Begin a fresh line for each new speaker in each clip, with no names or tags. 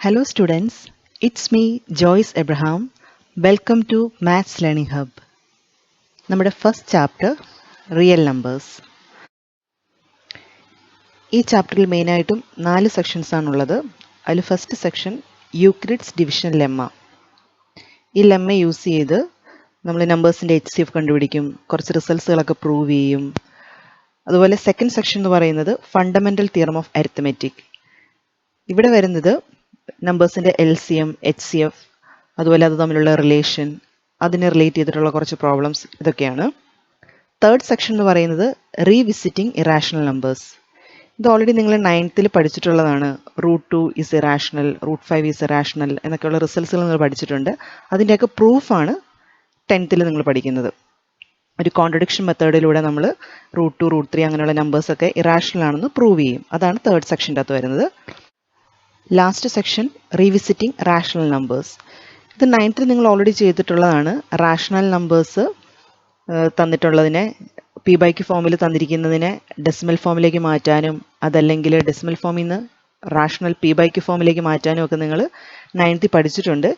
Hello students, it's me Joyce Abraham. Welcome to Maths Learning Hub. നമ്മുടെ first chapter real numbers. ഈ ചാപ്റ്ററിൽ മെയിനായിട്ടും 4 sections ആണുള്ളത്. അതിൽ first section Euclid's division lemma. ഈ ലെമ്മ യൂസ് ചെയ്ത് നമ്മൾ നമ്പേഴ്സിൻ്റെ HCF കണ്ടുപിടിക്കും, കുറച്ച് റിസൾട്ട്സുകളൊക്കെ പ്രൂവ് ചെയ്യും. അതുപോലെ സെക്കൻഡ് സെക്ഷൻ എന്ന് പറയുന്നത് ഫണ്ടമെൻ്റൽ തിയറം ഓഫ് അരിത്മെറ്റിക്. ഇവിടെ വരുന്നത് നമ്പേഴ്സിൻ്റെ LCM, HCF, അതുപോലെ അത് തമ്മിലുള്ള റിലേഷൻ, അതിനെ റിലേറ്റ് ചെയ്തിട്ടുള്ള കുറച്ച് പ്രോബ്ലംസ്, ഇതൊക്കെയാണ്. തേർഡ് സെക്ഷൻ എന്ന് പറയുന്നത് റീവിസിറ്റിംഗ് ഇറാഷണൽ നമ്പേഴ്സ്. ഇത് ഓൾറെഡി നിങ്ങൾ 9th പഠിച്ചിട്ടുള്ളതാണ്. √2 is irrational, √5 is irrational എന്നൊക്കെയുള്ള റിസൾട്ട്സുകൾ നിങ്ങൾ പഠിച്ചിട്ടുണ്ട്. അതിൻ്റെയൊക്കെ പ്രൂഫാണ് 10th നിങ്ങൾ പഠിക്കുന്നത്. ഒരു കോൺട്രഡിക്ഷൻ മെത്തേഡിലൂടെ നമ്മൾ √2, √3 അങ്ങനെയുള്ള നമ്പേഴ്സൊക്കെ ഇറാഷണൽ ആണെന്ന് പ്രൂവ് ചെയ്യും. അതാണ് തേർഡ് സെക്ഷൻ്റെ അകത്ത് വരുന്നത്. Last section revisiting rational numbers. ഇത് 9th നിങ്ങൾ ഓൾറെഡി ചെയ്തിട്ടുള്ളതാണ്. റാഷണൽ നമ്പേഴ്സ് തന്നിട്ടുള്ളതിനെ P/Q ഫോമിൽ തന്നിരിക്കുന്നതിനെ ഡെസിമൽ ഫോമിലേക്ക് മാറ്റാനും അതല്ലെങ്കിൽ ഡെസിമൽ ഫോമിൽ നിന്ന് റാഷണൽ P/Q ഫോമിലേക്ക് മാറ്റാനും ഒക്കെ നിങ്ങൾ 9th പഠിച്ചിട്ടുണ്ട്.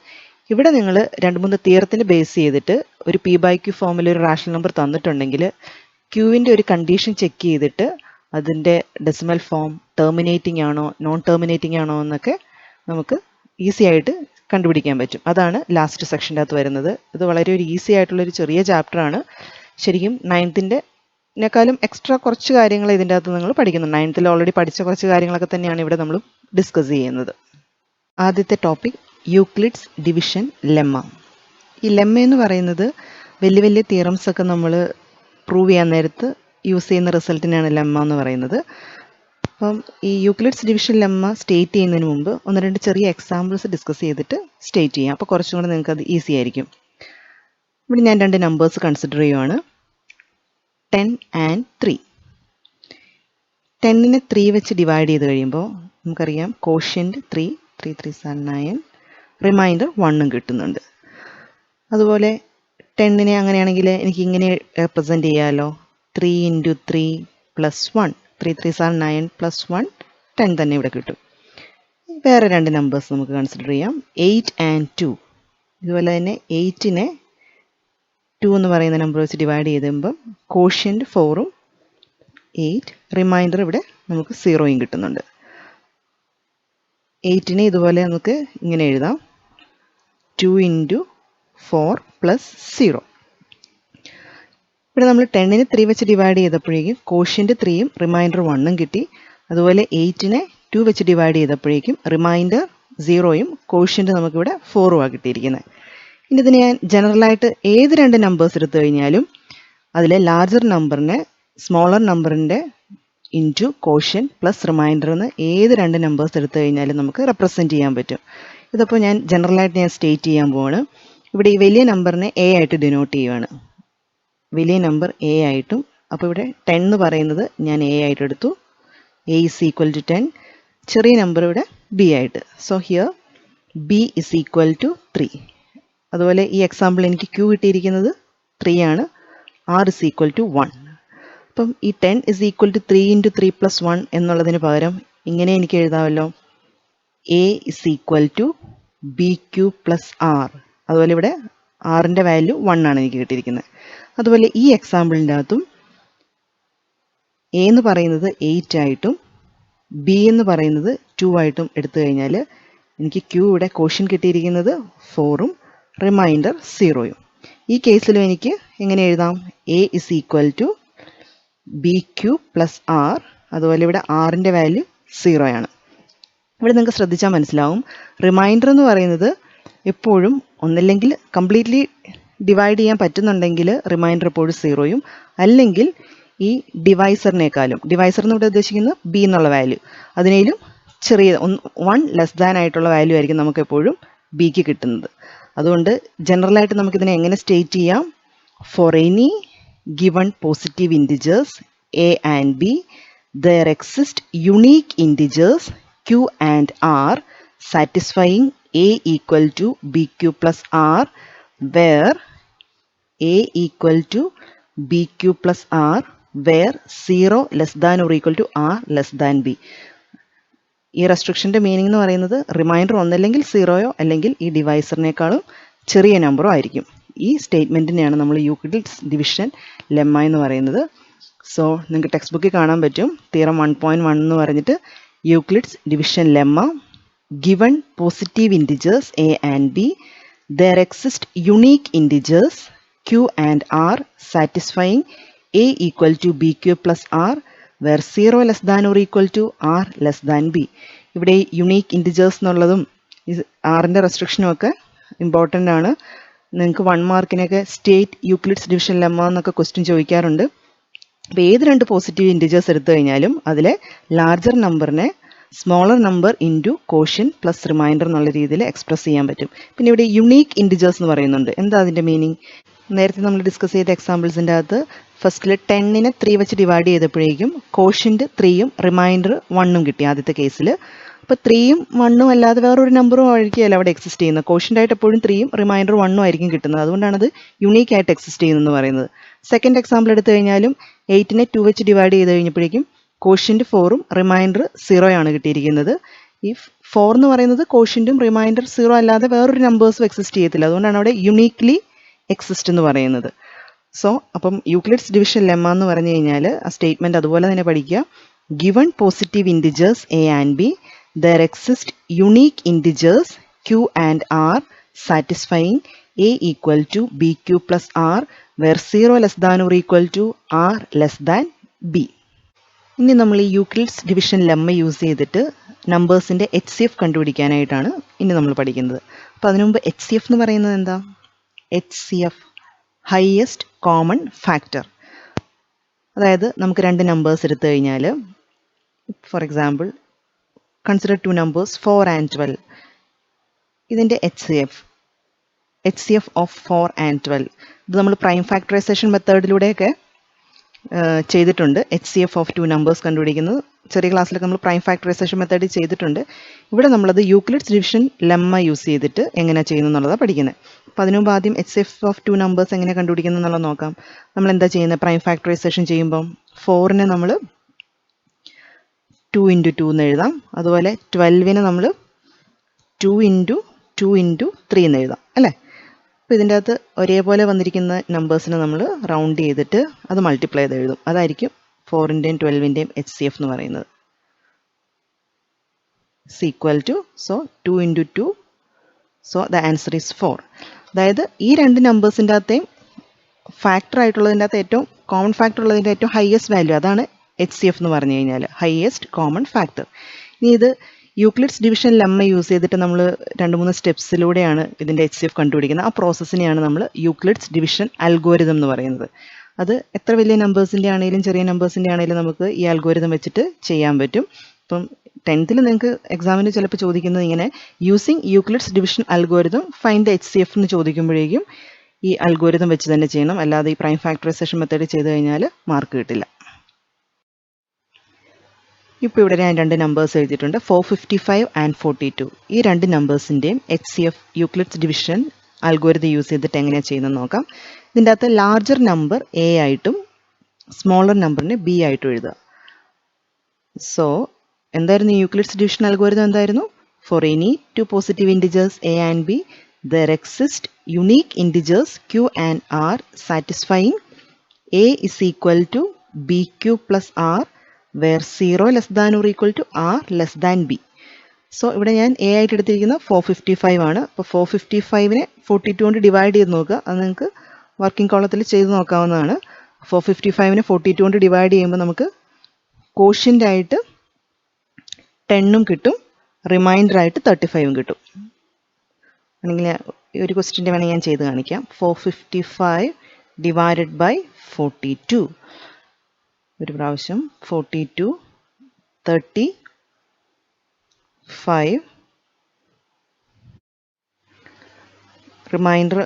ഇവിടെ നിങ്ങൾ 2-3 തിയറത്തിന് ബേസ് ചെയ്തിട്ട് ഒരു P/Q ഫോമിൽ ഒരു റാഷണൽ നമ്പർ തന്നിട്ടുണ്ടെങ്കിൽ ക്യൂവിൻ്റെ ഒരു കണ്ടീഷൻ ചെക്ക് ചെയ്തിട്ട് അതിൻ്റെ ഡെസിമൽ ഫോം ടെർമിനേറ്റിംഗ് ആണോ നോൺ ടെർമിനേറ്റിംഗ് ആണോ എന്നൊക്കെ നമുക്ക് ഈസി ആയിട്ട് കണ്ടുപിടിക്കാൻ പറ്റും. അതാണ് ലാസ്റ്റ് സെക്ഷൻ്റെ അകത്ത് വരുന്നത്. ഇത് വളരെ ഒരു ഈസി ആയിട്ടുള്ളൊരു ചെറിയ ചാപ്റ്ററാണ്. ശരിക്കും 9th-നേക്കാളും എക്സ്ട്രാ കുറച്ച് കാര്യങ്ങൾ ഇതിൻ്റെ അകത്ത് നിങ്ങൾ പഠിക്കുന്നു. 9th ഓൾറെഡി പഠിച്ച കുറച്ച് കാര്യങ്ങളൊക്കെ തന്നെയാണ് ഇവിടെ നമ്മൾ ഡിസ്കസ് ചെയ്യുന്നത്. ആദ്യത്തെ ടോപ്പിക് യൂക്ലിഡ്സ് ഡിവിഷൻ ലെമ്മ. ഈ ലെമ്മ എന്ന് പറയുന്നത് വലിയ വലിയ തിയറംസ് ഒക്കെ നമ്മൾ പ്രൂവ് ചെയ്യാൻ നേരത്ത് യൂസ് ചെയ്യുന്ന റിസൾട്ടിനാണ് ലെമ്മ എന്ന് പറയുന്നത്. അപ്പം ഈ യൂക്ലിഡ്സ് ഡിവിഷൻ ലെമ്മ സ്റ്റേറ്റ് ചെയ്യുന്നതിന് മുമ്പ് 1-2 ചെറിയ എക്സാമ്പിൾസ് ഡിസ്കസ് ചെയ്തിട്ട് സ്റ്റേറ്റ് ചെയ്യാം. അപ്പോൾ കുറച്ചും കൂടെ നിങ്ങൾക്ക് അത് ഈസി ആയിരിക്കും. ഇവിടെ ഞാൻ 2 നമ്പേഴ്സ് കൺസിഡർ ചെയ്യുവാണ്, 10 and 3. 10നെ 3 വെച്ച് ഡിവൈഡ് ചെയ്ത് കഴിയുമ്പോൾ നമുക്കറിയാം കോഷ്യൻ്റ് 3, 3 3s are 9, റിമൈൻഡർ 1 കിട്ടുന്നുണ്ട്. അതുപോലെ 10നെ അങ്ങനെയാണെങ്കിൽ എനിക്ക് ഇങ്ങനെ റെപ്രസെൻറ്റ് ചെയ്യാമല്ലോ, 3 × 3 + 1, 3 3s are 9 + 1 10 തന്നെ ഇവിടെ കിട്ടും. വേറെ 2 നമ്പേഴ്സ് നമുക്ക് കൺസിഡർ ചെയ്യാം, 8 and 2. ഇതുപോലെ തന്നെ 8നെ 2 എന്ന് പറയുന്ന നമ്പർ വെച്ച് ഡിവൈഡ് ചെയ്തുമ്പം കോഷ്യൻ്റ് 4ഉം 8, റിമൈൻഡർ ഇവിടെ നമുക്ക് 0യും കിട്ടുന്നുണ്ട്. 8നെ ഇതുപോലെ നമുക്ക് ഇങ്ങനെ എഴുതാം, 2 × 4 + 0. ഇവിടെ നമ്മൾ 10നെ 3 വെച്ച് ഡിവൈഡ് ചെയ്തപ്പോഴേക്കും കോഷ്യൻ്റ് 3യും റിമൈൻഡർ 1ഉം കിട്ടി. അതുപോലെ 8നെ 2 വെച്ച് ഡിവൈഡ് ചെയ്തപ്പോഴേക്കും റിമൈൻഡർ 0യും കോഷ്യൻ്റ് നമുക്കിവിടെ 4ഉമാണ് കിട്ടിയിരിക്കുന്നത്. ഇനി ഇതിന് ഞാൻ ജനറലായിട്ട് ഏത് 2 നമ്പേഴ്സ് എടുത്തു കഴിഞ്ഞാലും അതിലെ ലാർജർ നമ്പറിനെ സ്മോളർ നമ്പറിൻ്റെ ഇൻറ്റു കോഷ്യൻ പ്ലസ് റിമൈൻഡർ എന്ന് ഏത് 2 നമ്പേഴ്സ് എടുത്തു കഴിഞ്ഞാലും നമുക്ക് റെപ്രസെൻറ്റ് ചെയ്യാൻ പറ്റും. ഇതിപ്പോൾ ഞാൻ ജനറലായിട്ട് ഞാൻ സ്റ്റേറ്റ് ചെയ്യാൻ പോവാണ്. ഇവിടെ ഈ വലിയ നമ്പറിനെ A ആയിട്ട് ഡിനോട്ട് ചെയ്യുവാണ്, വലിയ നമ്പർ A ആയിട്ടും. അപ്പോൾ ഇവിടെ 10 എന്ന് പറയുന്നത് ഞാൻ A ആയിട്ട് എടുത്തു, A = 10. ചെറിയ നമ്പർ ഇവിടെ B ആയിട്ട്. So here B = 3. അതുപോലെ ഈ എക്സാമ്പിൾ എനിക്ക് Q കിട്ടിയിരിക്കുന്നത് 3 ആണ്, R = 1. അപ്പം ഈ 10 = 3 × 3 + 1 എന്നുള്ളതിന് പകരം ഇങ്ങനെ എനിക്ക് എഴുതാമല്ലോ, A = BQ + R. അതുപോലെ ഇവിടെ ആറിൻ്റെ വാല്യൂ 1 ആണ് എനിക്ക് കിട്ടിയിരിക്കുന്നത്. അതുപോലെ ഈ എക്സാമ്പിളിൻ്റെ അകത്തും A എന്ന് പറയുന്നത് 8 ആയിട്ടും B എന്ന് പറയുന്നത് 2 ആയിട്ടും എടുത്തു കഴിഞ്ഞാൽ എനിക്ക് Q ഇവിടെ കോഷ്യൻ കിട്ടിയിരിക്കുന്നത് 4ഉം റിമൈൻഡർ 0യും. ഈ കേസിലും എനിക്ക് എങ്ങനെ എഴുതാം, A = BQ + R. അതുപോലെ ഇവിടെ ആറിൻ്റെ വാല്യൂ 0 ആണ്. ഇവിടെ നിങ്ങൾക്ക് ശ്രദ്ധിച്ചാൽ മനസ്സിലാവും, റിമൈൻഡർ എന്ന് പറയുന്നത് എപ്പോഴും ഒന്നല്ലെങ്കിൽ കംപ്ലീറ്റ്ലി ഡിവൈഡ് ചെയ്യാൻ പറ്റുന്നുണ്ടെങ്കിൽ റിമൈൻഡർ എപ്പോഴും 0യും, അല്ലെങ്കിൽ ഈ ഡിവൈസറിനേക്കാളും, ഡിവൈസർ എന്നിവിടെ ഉദ്ദേശിക്കുന്നത് B എന്നുള്ള വാല്യൂ, അതിനേലും ചെറിയ 1 ലെസ് ദാൻ ആയിട്ടുള്ള വാല്യൂ ആയിരിക്കും നമുക്ക് എപ്പോഴും Bക്ക് കിട്ടുന്നത്. അതുകൊണ്ട് ജനറലായിട്ട് നമുക്കിതിനെ എങ്ങനെ സ്റ്റേറ്റ് ചെയ്യാം, for any given positive integers A and B there exist unique integers Q and R satisfying A = BQ + R where A = BQ + R where 0 less than or equal to R less than B. ഈ റെസ്ട്രിക്ഷൻ്റെ meaning എന്ന് പറയുന്നത് reminder ഒന്നല്ലെങ്കിൽ സീറോയോ അല്ലെങ്കിൽ ഈ ഡിവൈസറിനേക്കാളും ചെറിയ നമ്പറോ ആയിരിക്കും. ഈ സ്റ്റേറ്റ്മെൻറ്റിനെയാണ് നമ്മൾ യൂക്ലിഡ്സ് ഡിവിഷൻ ലെമ്മ എന്ന് പറയുന്നത്. സോ നിങ്ങൾക്ക് ടെക്സ്റ്റ് ബുക്കിൽ കാണാൻ പറ്റും തിയറം 1.1 എന്ന് പറഞ്ഞിട്ട് Euclid's division lemma. Given positive integers a and b, there exist unique integers q and r satisfying a equal to bq plus r where 0 less than or equal to r less than b. ഇവിടെ unique integers എന്നുള്ളതും ആറിൻ്റെ റെസ്ട്രിക്ഷനും ഒക്കെ important ആണ്. നിങ്ങൾക്ക് 1 മാർക്കിനൊക്കെ state Euclid's division lemma എന്നൊക്കെ question ചോദിക്കാറുണ്ട്. അപ്പോൾ ഏത് രണ്ട് പോസിറ്റീവ് ഇൻറ്റിജേഴ്സ് എടുത്തു കഴിഞ്ഞാലും അതിലെ ലാർജർ നമ്പറിനെ smaller number into quotient plus remainder എന്നുള്ള രീതിയിൽ എക്സ്പ്രസ് ചെയ്യാൻ പറ്റും. പിന്നെ ഇവിടെ യുണീക്ക് ഇൻറ്റിജേഴ്സ് എന്ന് പറയുന്നുണ്ട്. എന്താ അതിൻ്റെ മീനിങ്? നേരത്തെ നമ്മൾ ഡിസ്കസ് ചെയ്ത എക്സാമ്പിൾസിൻ്റെ അകത്ത് ഫസ്റ്റിൽ 10നെ 3 വെച്ച് ഡിവൈഡ് ചെയ്തപ്പോഴേക്കും കോഷ്യൻ്റ് 3യും റിമൈൻഡർ 1ഉം കിട്ടി ആദ്യത്തെ കേസിൽ. അപ്പോൾ 3യും 1ഉം അല്ലാതെ വേറൊരു നമ്പറും ആയിരിക്കുകയല്ല അവിടെ എക്സിസ്റ്റ് ചെയ്യുന്നത്. കോഷ്യൻ്റായിട്ട് എപ്പോഴും 3യും റിമൈൻഡർ 1ഉം ആയിരിക്കും കിട്ടുന്നത്. അതുകൊണ്ടാണത് യുണീക്ക് ആയിട്ട് എക്സിസ്റ്റ് ചെയ്യുന്നതെന്ന് പറയുന്നത്. സെക്കൻഡ് എക്സാമ്പിൾ എടുത്തു കഴിഞ്ഞാലും 8നെ 2 വെച്ച് ഡിവൈഡ് ചെയ്ത് കഴിഞ്ഞപ്പോഴേക്കും കോഷ്യൻ്റ് 4ഉം റിമൈൻഡർ 0 ആണ് കിട്ടിയിരിക്കുന്നത്. ഈ 4 എന്ന് പറയുന്നത് കോഷ്യൻ്റും റിമൈൻഡർ 0 അല്ലാതെ വേറൊരു നമ്പേഴ്സും എക്സിസ്റ്റ് ചെയ്യത്തില്ല. അതുകൊണ്ടാണ് അവിടെ യുണീക്ലി എക്സിസ്റ്റ് എന്ന് പറയുന്നത്. സോ അപ്പം യൂക്ലിഡ്സ് ഡിവിഷൻ ലെമ്മ എന്ന് പറഞ്ഞു കഴിഞ്ഞാൽ ആ സ്റ്റേറ്റ്മെൻറ്റ് അതുപോലെ തന്നെ പഠിക്കുക. Given positive integers A and B, there exist unique integers Q and R satisfying A equal to B Q plus R where 0 less than or equal to R less than B. ഇനി നമ്മൾ ഈ Euclid's division lemma use ചെയ്തിട്ട് നമ്പേഴ്സിൻ്റെ HCF കണ്ടുപിടിക്കാനായിട്ടാണ് ഇനി നമ്മൾ പഠിക്കുന്നത്. അപ്പോൾ അതിനു മുമ്പ് HCF എന്ന് പറയുന്നത് എന്താ? HCF highest common factor. അതായത് നമുക്ക് രണ്ട് നമ്പേഴ്സ് എടുത്തു കഴിഞ്ഞാൽ for example consider 2 numbers 4 and 12. ഇതിൻ്റെ HCF ഓഫ് 4 and 12 ഇത് നമ്മൾ പ്രൈം ഫാക്ടറൈസേഷൻ മെത്തേഡിലൂടെയൊക്കെ ചെയ്തിട്ടുണ്ട്. HCF ഓഫ് 2 നമ്പേഴ്സ് കണ്ടുപിടിക്കുന്നത് ചെറിയ ക്ലാസ്സിലൊക്കെ നമ്മൾ പ്രൈം ഫാക്ടറൈസേഷൻ മെത്തേഡിൽ ചെയ്തിട്ടുണ്ട്. ഇവിടെ നമ്മളത് യൂക്ലിഡ്സ് ഡിവിഷൻ ലെമ്മ യൂസ് ചെയ്തിട്ട് എങ്ങനെ ചെയ്യുന്നു എന്നുള്ളതാണ് പഠിക്കുന്നത്. അപ്പോൾ അതിനു മുമ്പ് ആദ്യം HCF ഓഫ് 2 നമ്പേഴ്സ് എങ്ങനെ കണ്ടുപിടിക്കുന്നു എന്നുള്ളത് നോക്കാം. നമ്മൾ എന്താ ചെയ്യുന്നത്? പ്രൈം ഫാക്ടറൈസേഷൻ ചെയ്യുമ്പം 4നെ നമ്മൾ 2 × 2 എന്ന് എഴുതാം. അതുപോലെ 12നെ നമ്മൾ 2 × 2 × 3 എന്ന് എഴുതാം അല്ലേ? അപ്പോൾ ഇതിൻ്റെ അകത്ത് ഒരേപോലെ വന്നിരിക്കുന്ന നമ്പേഴ്സിനെ നമ്മൾ റൗണ്ട് ചെയ്തിട്ട് അത് മൾട്ടിപ്ലൈ ചെയ്ത് എഴുതും. അതായിരിക്കും 4ൻ്റെയും 12ൻ്റെയും HCF എന്ന് പറയുന്നത്. Equal to 2 × 2, so the answer is 4. അതായത് ഈ രണ്ട് നമ്പേഴ്സിൻ്റെ അകത്തെയും ഫാക്ടർ ആയിട്ടുള്ളതിൻ്റെ അകത്ത് ഏറ്റവും കോമൺ ഫാക്ടർ ഉള്ളതിൻ്റെ ഏറ്റവും ഹയസ്റ്റ് വാല്യൂ അതാണ് HCF എന്ന് പറഞ്ഞു കഴിഞ്ഞാൽ ഹയസ്റ്റ് കോമൺ ഫാക്ടർ. ഇനി ഇത് യൂക്ലിഡ്സ് ഡിവിഷൻ ലെമ്മ യൂസ് ചെയ്തിട്ട് നമ്മൾ 2-3 സ്റ്റെപ്സിലൂടെയാണ് ഇതിൻ്റെ HCF കണ്ടുപിടിക്കുന്നത്. ആ പ്രോസസ്സിനെയാണ് നമ്മൾ യൂക്ലിഡ്സ് ഡിവിഷൻ അൽഗോരിതം എന്ന് പറയുന്നത്. അത് എത്ര വലിയ നമ്പേഴ്സിൻ്റെ ആണെങ്കിലും ചെറിയ നമ്പേഴ്സിൻ്റെ ആണെങ്കിലും നമുക്ക് ഈ അൽഗോരിതം വെച്ചിട്ട് ചെയ്യാൻ പറ്റും. ഇപ്പം 10th നിങ്ങൾക്ക് എക്സാമിന് ചിലപ്പോൾ ചോദിക്കുന്നത് ഇങ്ങനെ using Euclid's division algorithm find HCF എന്ന് ചോദിക്കുമ്പോഴേക്കും ഈ അൽഗോരിതം വെച്ച് തന്നെ ചെയ്യണം. അല്ലാതെ ഈ പ്രൈം ഫാക്ടറൈസേഷൻ മെത്തേഡ് ചെയ്ത് കഴിഞ്ഞാൽ മാർക്ക് കിട്ടില്ല. ഇപ്പോൾ ഇവിടെ ഞാൻ രണ്ട് നമ്പേഴ്സ് എഴുതിയിട്ടുണ്ട്, 455 and 42. ഈ രണ്ട് നമ്പേഴ്സിൻ്റെയും HCF Euclid's division algorithm use ചെയ്തിട്ട് എങ്ങനെയാണ് ചെയ്യുന്നത് നോക്കാം. ഇതിൻ്റെ അകത്ത് ലാർജർ നമ്പർ A ആയിട്ടും സ്മോളർ നമ്പറിനെ B ആയിട്ടും എഴുതുക. സോ എന്തായിരുന്നു യൂക്ലിഡ്സ് ഡിവിഷൻ അൽഗോരിതം? എന്തായിരുന്നു? For any 2 positive integers A and B, there exist unique integers Q and R satisfying A is equal to BQ plus R where 0 less than or equal to R less than B. So ഇവിടെ ഞാൻ A ആയിട്ട് എടുത്തിരിക്കുന്നത് 455 ആണ്. അപ്പോൾ 455നെ 42 കൊണ്ട് divide ചെയ്ത് നോക്കുക. അത് നിങ്ങൾക്ക് വർക്കിംഗ് കോളത്തിൽ ചെയ്ത് നോക്കാവുന്നതാണ്. 455നെ 42 കൊണ്ട് ഡിവൈഡ് ചെയ്യുമ്പോൾ നമുക്ക് കോഷ്യൻ്റ് ആയിട്ട് 10ഉം കിട്ടും, റിമൈൻഡർ ആയിട്ട് 35ഉം കിട്ടും. അല്ലെങ്കിൽ ഒരു ക്വസ്റ്റ്യൻ്റെ വേണമെങ്കിൽ ഞാൻ ചെയ്ത് കാണിക്കാം. 455 ഡിവൈഡഡ് ബൈ 42. ഒരു പ്രാവശ്യം 42, 35, റിമൈൻഡർ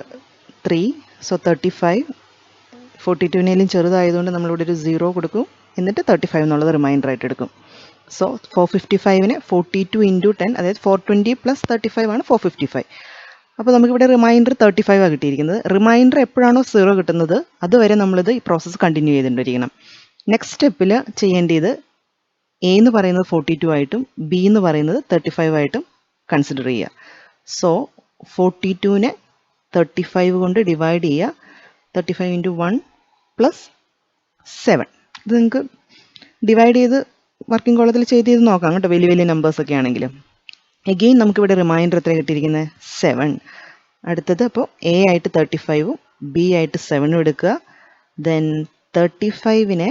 3, സോ 35. 42നേലും ചെറുതായതുകൊണ്ട് നമ്മളിവിടെ ഒരു 0 കൊടുക്കും, എന്നിട്ട് 35 എന്നുള്ളത് റിമൈൻഡർ ആയിട്ട് എടുക്കും. സോ 455നെ 42 × 10, അതായത് 420 + 35 ആണ് 455. അപ്പോൾ നമുക്കിവിടെ റിമൈൻഡർ 35 ആണ് കിട്ടിയിരിക്കുന്നത്. റിമൈൻഡർ എപ്പോഴാണോ 0 കിട്ടുന്നത് അതുവരെ നമ്മളിത് ഈ പ്രോസസ്സ് കണ്ടിന്യൂ ചെയ്തുകൊണ്ടിരിക്കണം. നെക്സ്റ്റ് സ്റ്റെപ്പിൽ ചെയ്യേണ്ടത് എ എന്ന് പറയുന്നത് 42 ആയിട്ടും ബി എന്ന് പറയുന്നത് 35 ആയിട്ടും കൺസിഡർ ചെയ്യുക. സോ 42നെ 35 കൊണ്ട് ഡിവൈഡ് ചെയ്യുക. 35 ഇൻറ്റു 1 പ്ലസ് 7. ഇത് നിങ്ങൾക്ക് ഡിവൈഡ് ചെയ്ത് വർക്കിംഗ് കോളത്തിൽ ചെയ്ത് നോക്കാം കേട്ടോ, വലിയ വലിയ നമ്പേഴ്സൊക്കെ ആണെങ്കിലും. എഗെയിൻ നമുക്കിവിടെ റിമൈൻഡർ എത്ര കിട്ടിയിരിക്കുന്നത്? 7. അടുത്തത് അപ്പോൾ എ ആയിട്ട് 35ഉം ബി ആയിട്ട് 7ഉം എടുക്കുക. ദെൻ 35നെ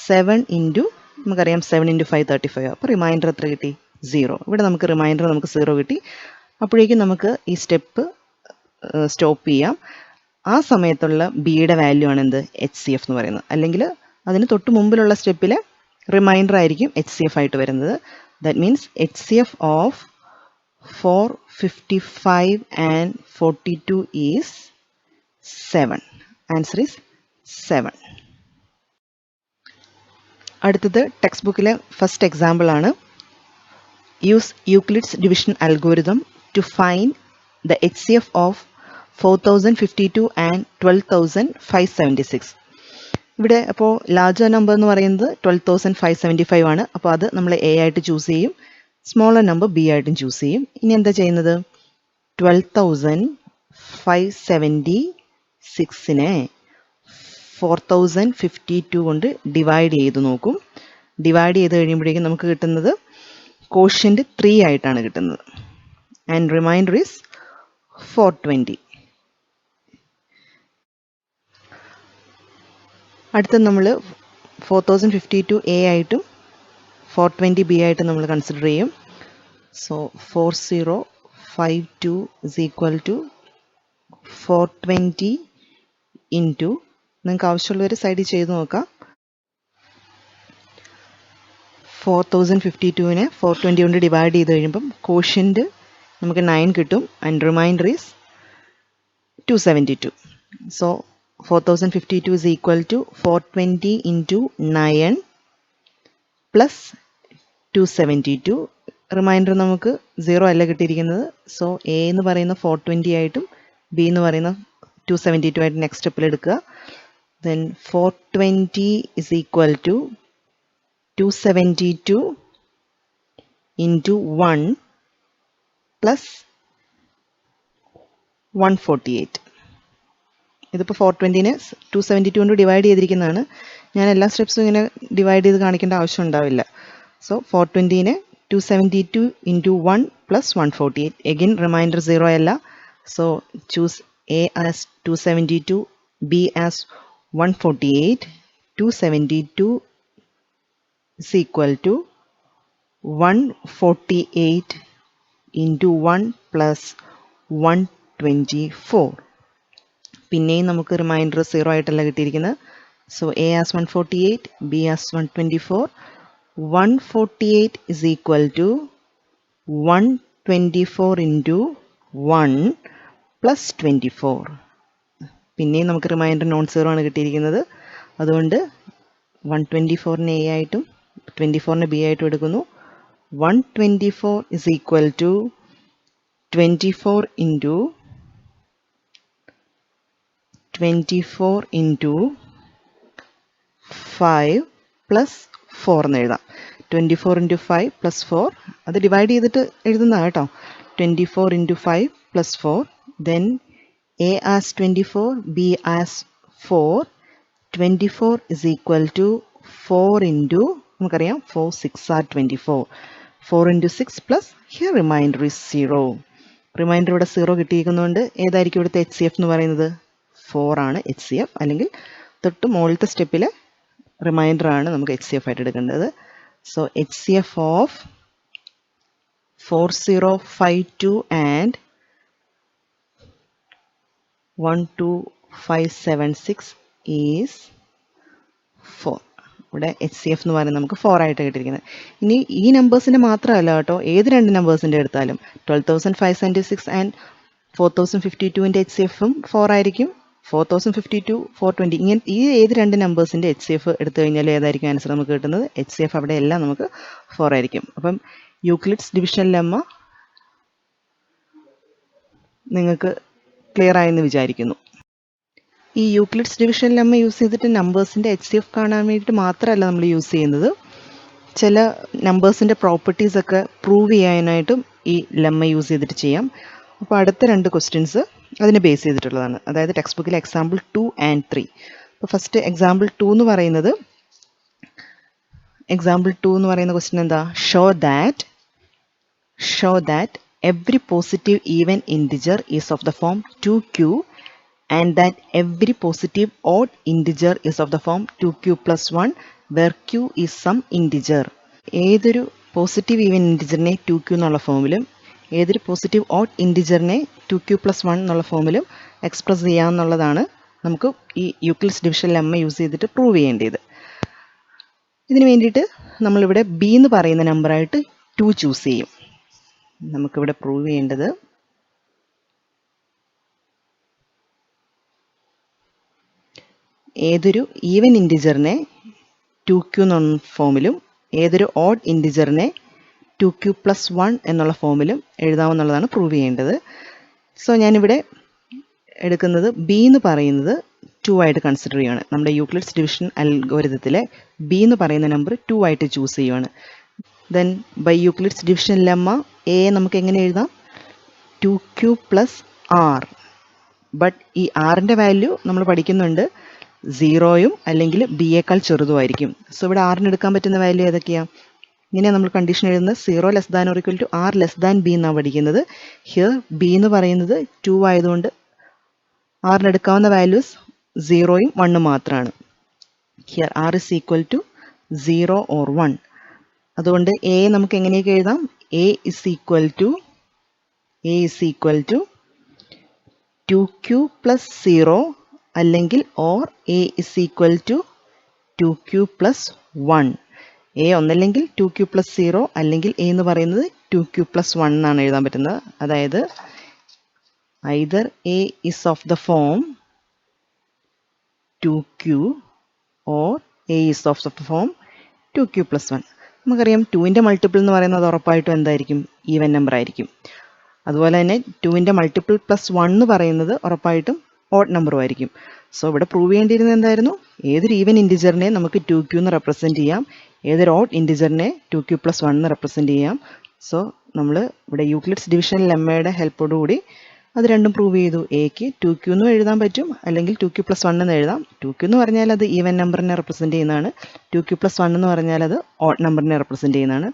7 ഇൻറ്റു നമുക്കറിയാം 7 ഇൻറ്റു 5 35. അപ്പോൾ റിമൈൻഡർ എത്ര കിട്ടി? 0. ഇവിടെ നമുക്ക് റിമൈൻഡർ നമുക്ക് 0 കിട്ടി. അപ്പോഴേക്കും നമുക്ക് ഈ സ്റ്റെപ്പ് സ്റ്റോപ്പ് ചെയ്യാം. ആ സമയത്തുള്ള ബിയുടെ വാല്യൂ ആണ് എന്ത്? HCF എന്ന് പറയുന്നത്. അല്ലെങ്കിൽ അതിന് തൊട്ട് മുമ്പിലുള്ള സ്റ്റെപ്പിലെ റിമൈൻഡർ ആയിരിക്കും HCF ആയിട്ട് വരുന്നത്. That means HCF of 455 and 42 is 7. Answer is 7. അടുത്തത് ടെക്സ്റ്റ് ബുക്കിലെ ഫസ്റ്റ് എക്സാമ്പിൾ ആണ്. Use Euclid's division algorithm to find the HCF of 4052 and 12576. ഇവിടെ അപ്പോൾ ലാർജർ നമ്പർ എന്ന് പറയുന്നത് 12575 ആണ്. അപ്പോൾ അത് നമ്മൾ എ ആയിട്ട് ചൂസ് ചെയ്യും. സ്മോളർ നമ്പർ ബി ആയിട്ടും ചൂസ് ചെയ്യും. ഇനി എന്താ ചെയ്യുന്നത്? 12576നെ 4052 കൊണ്ട് ഡിവൈഡ് ചെയ്ത് നോക്കും. ഡിവൈഡ് ചെയ്ത് കഴിയുമ്പോഴേക്കും നമുക്ക് കിട്ടുന്നത് കോഷ്യൻ്റ് 3 ആയിട്ടാണ് കിട്ടുന്നത്. And remainder is 420. അടുത്ത നമ്മൾ 4052 എ ആയിട്ടും 420 ബി ആയിട്ടും നമ്മൾ കൺസിഡർ ചെയ്യും. So 4052 is equal to 420 into, നിങ്ങൾക്ക് ആവശ്യമുള്ളവർ സൈഡിൽ ചെയ്ത് നോക്കാം. 4052നെ 420 കൊണ്ട് ഡിവൈഡ് ചെയ്ത് കഴിയുമ്പം കോഷ്യൻ്റ് നമുക്ക് 9 കിട്ടും. And remainder is 272. So 4052 is equal to 420 into 9 plus 272. Remainder നമുക്ക് 0 അല്ല കിട്ടിയിരിക്കുന്നത്. സോ എ എന്ന് പറയുന്ന 420 ആയിട്ടും ബി എന്ന് പറയുന്ന 272 ആയിട്ട് നെക്സ്റ്റ് സ്റ്റെപ്പിൽ എടുക്കുക. Then 420 is equal to 272 into 1 plus 148. ഇതിപ്പോൾ 420നെ 272 കൊണ്ട് ഡിവൈഡ് ചെയ്തിരിക്കുന്നതാണ്. ഞാൻ എല്ലാ സ്റ്റെപ്സും ഇങ്ങനെ ഡിവൈഡ് ചെയ്ത് കാണിക്കേണ്ട ആവശ്യം ഉണ്ടാവില്ല. സോ 420നെ 272 ഇൻറ്റു 1 പ്ലസ് 148. എഗെയിൻ റിമൈൻഡർ 0 അല്ല. So choose a as 272, b as 148. 272 is equal to 148 into 1 plus 124. പിന്നെയും നമുക്ക് റിമൈൻഡർ 0 ആയിട്ടല്ല കിട്ടിയിരിക്കുന്നത്. So A as 148, B as 124. 148 is equal to 124 into 1 plus 24. പിന്നെയും നമുക്ക് റിമൈൻഡർ നോൺ 0 ആണ് കിട്ടിയിരിക്കുന്നത്. അതുകൊണ്ട് 124നെ എ ആയിട്ടും 24നെ ബി ആയിട്ടും എടുക്കുന്നു. 124 is equal to 24 into 5 plus 4 എന്ന് എഴുതാം. 24 into 5 plus 4, അത് ഡിവൈഡ് ചെയ്തിട്ട് എഴുതുന്നതാണ് കേട്ടോ. 24 into 5 plus 4. Then A as 24, B as 4. 24 is equal to 4 into, നമുക്കറിയാം 4 6 are 24. 4 into 6 plus here remainder is 0. Reminder ഇവിടെ 0 കിട്ടിയിരിക്കുന്നതുകൊണ്ട് ഏതായിരിക്കും ഇവിടുത്തെ HCF എന്ന് പറയുന്നത്? 4 ആണ് HCF. അല്ലെങ്കിൽ തൊട്ട് മുകളിലത്തെ സ്റ്റെപ്പിലെ റിമൈൻഡർ ആണ് നമുക്ക് HCF ആയിട്ട് എടുക്കേണ്ടത്. So HCF of 4052 and 12576 is 4. ഇവിടെ HCF എന്ന് പറയുന്നത് നമുക്ക് 4 ആയിട്ട് കിട്ടിയിരിക്കുന്നത്. ഇനി ഈ നമ്പേഴ്സിൻ്റെ മാത്രമല്ല കേട്ടോ, ഏത് രണ്ട് നമ്പേഴ്സിൻ്റെ എടുത്താലും 12576 ആൻഡ് 4052ൻ്റെ HCFും 4 ആയിരിക്കും. 4052, 420 ഇങ്ങനെ ഈ ഏത് രണ്ട് നമ്പേഴ്സിൻ്റെ HCF എടുത്തു കഴിഞ്ഞാൽ ഏതായിരിക്കും ആൻസർ നമുക്ക് കിട്ടുന്നത്? HCF അവിടെ എല്ലാം നമുക്ക് 4 ആയിരിക്കും. അപ്പം യൂക്ലിഡ്സ് ഡിവിഷൻ ലെമ്മ നിങ്ങൾക്ക് ക്ലിയർ ആയെന്ന് വിചാരിക്കുന്നു. ഈ യൂക്ലിഡ്സ് ഡിവിഷൻ ലെമ്മ യൂസ് ചെയ്തിട്ട് നമ്പേഴ്സിൻ്റെ HCF കാണാൻ വേണ്ടിയിട്ട് മാത്രമല്ല നമ്മൾ യൂസ് ചെയ്യുന്നത്. ചില നമ്പേഴ്സിൻ്റെ പ്രോപ്പർട്ടീസൊക്കെ പ്രൂവ് ചെയ്യാനായിട്ടും ഈ ലെമ്മ യൂസ് ചെയ്തിട്ട് ചെയ്യാം. അപ്പോൾ അടുത്ത 2 ക്വസ്റ്റ്യൻസ് അതിനെ ബേസ് ചെയ്തിട്ടുള്ളതാണ്. അതായത് ടെക്സ്റ്റ് ബുക്കിലെ എക്സാമ്പിൾ 2 and 3. അപ്പോൾ ഫസ്റ്റ് എക്സാമ്പിൾ 2 എന്ന് പറയുന്നത് ക്വസ്റ്റ്യൻ എന്താ? Show that every positive even integer is of the form 2q and that every positive odd integer is of the form 2q plus 1 where q is some integer. ഏതൊരു positive even ഇൻറ്റിജറിനെ 2q എന്നുള്ള ഫോമിലും ഏതൊരു positive odd ഇൻറ്റിജറിനെ 2q plus 1 എന്നുള്ള ഫോമിലും express ചെയ്യാമെന്നുള്ളതാണ് നമുക്ക് ഈ Euclid's division lemma use ചെയ്തിട്ട് prove ചെയ്യേണ്ടത്. ഇതിന് വേണ്ടിയിട്ട് നമ്മളിവിടെ ബി എന്ന് പറയുന്ന നമ്പറായിട്ട് 2 ചൂസ് ചെയ്യും. നമുക്കിവിടെ പ്രൂവ് ചെയ്യേണ്ടത് ഏതൊരു ഈവൻ ഇൻറ്റിജറിനെ 2q എന്നുള്ള ഫോമിലും ഏതൊരു ഓഡ് ഇൻറ്റിജറിനെ 2q plus 1 എന്നുള്ള ഫോമിലും എഴുതാമെന്നുള്ളതാണ് പ്രൂവ് ചെയ്യേണ്ടത്. സോ ഞാനിവിടെ എടുക്കുന്നത് ബി എന്ന് പറയുന്നത് 2 ആയിട്ട് കൺസിഡർ ചെയ്യുകയാണ്. നമ്മുടെ യൂക്ലിഡ്സ് ഡിവിഷൻ അൽഗോരിതത്തിലെ ബി എന്ന് പറയുന്ന നമ്പർ 2 ആയിട്ട് ചൂസ് ചെയ്യുകയാണ്. Then by Euclid's division lemma A നമുക്ക് എങ്ങനെ എഴുതാം? 2q plus r. ബട്ട് ഈ ആറിൻ്റെ വാല്യൂ നമ്മൾ പഠിക്കുന്നുണ്ട് 0യും അല്ലെങ്കിൽ ബിയേക്കാൾ ചെറുതുമായിരിക്കും. സോ ഇവിടെ ആറിന് എടുക്കാൻ പറ്റുന്ന വാല്യൂ ഏതൊക്കെയാണ്? ഇങ്ങനെ നമ്മൾ കണ്ടീഷൻ എഴുതുന്നത് 0 less than or equal to R less than B എന്നാണ് പഠിക്കുന്നത്. ഹിയർ ബി എന്ന് പറയുന്നത് 2 ആയതുകൊണ്ട് ആറിന് എടുക്കാവുന്ന വാല്യൂസ് 0യും 1ഉം മാത്രമാണ്. Here R is equal to 0 or 1. അതുകൊണ്ട് എ നമുക്ക് എങ്ങനെയൊക്കെ എഴുതാം? A is equal to 2q plus 0 അല്ലെങ്കിൽ or A is equal to 2q plus 1. A ഒന്നല്ലെങ്കിൽ 2q plus 0 അല്ലെങ്കിൽ എ എന്ന് പറയുന്നത് 2q plus 1 എന്നാണ് എഴുതാൻ പറ്റുന്നത്. അതായത് either a is of the form 2q or a is of the form 2q plus 1. നമുക്കറിയാം 2ൻ്റെ മൾട്ടിപ്പിൾ എന്ന് പറയുന്നത് ഉറപ്പായിട്ടും എന്തായിരിക്കും? ഈവൻ നമ്പർ ആയിരിക്കും. അതുപോലെ തന്നെ 2ൻ്റെ മൾട്ടിപ്പിൾ പ്ലസ് 1 എന്ന് പറയുന്നത് ഉറപ്പായിട്ടും ഓഡ് നമ്പറും ആയിരിക്കും. സോ ഇവിടെ പ്രൂവ് ചെയ്യേണ്ടിയിരുന്നത് എന്തായിരുന്നു? ഏതൊരു ഈവൻ ഇൻറ്റിജറിനെ നമുക്ക് 2q എന്ന് റെപ്രസെൻറ്റ് ചെയ്യാം, ഏതൊരു ഓഡ് ഇൻറ്റിജറിനെ 2q plus 1 എന്ന് റെപ്രസെൻറ്റ് ചെയ്യാം. സോ നമ്മൾ ഇവിടെ യൂക്ലിഡ്സ് ഡിവിഷൻ ലെമ്മയുടെ ഹെൽപ്പോടുകൂടി അത് രണ്ടും പ്രൂവ് ചെയ്തു. എക്ക് 2q എന്നും എഴുതാൻ പറ്റും, അല്ലെങ്കിൽ 2q plus 1 എന്ന് എഴുതാം. 2q എന്ന് പറഞ്ഞാൽ അത് ഈവൻ നമ്പറിനെ റെപ്രസെൻറ്റ് ചെയ്യുന്നതാണ്. 2q plus 1 എന്ന് പറഞ്ഞാൽ അത് ഓഡ് നമ്പറിനെ റെപ്രസെൻറ്റ് ചെയ്യുന്നതാണ്.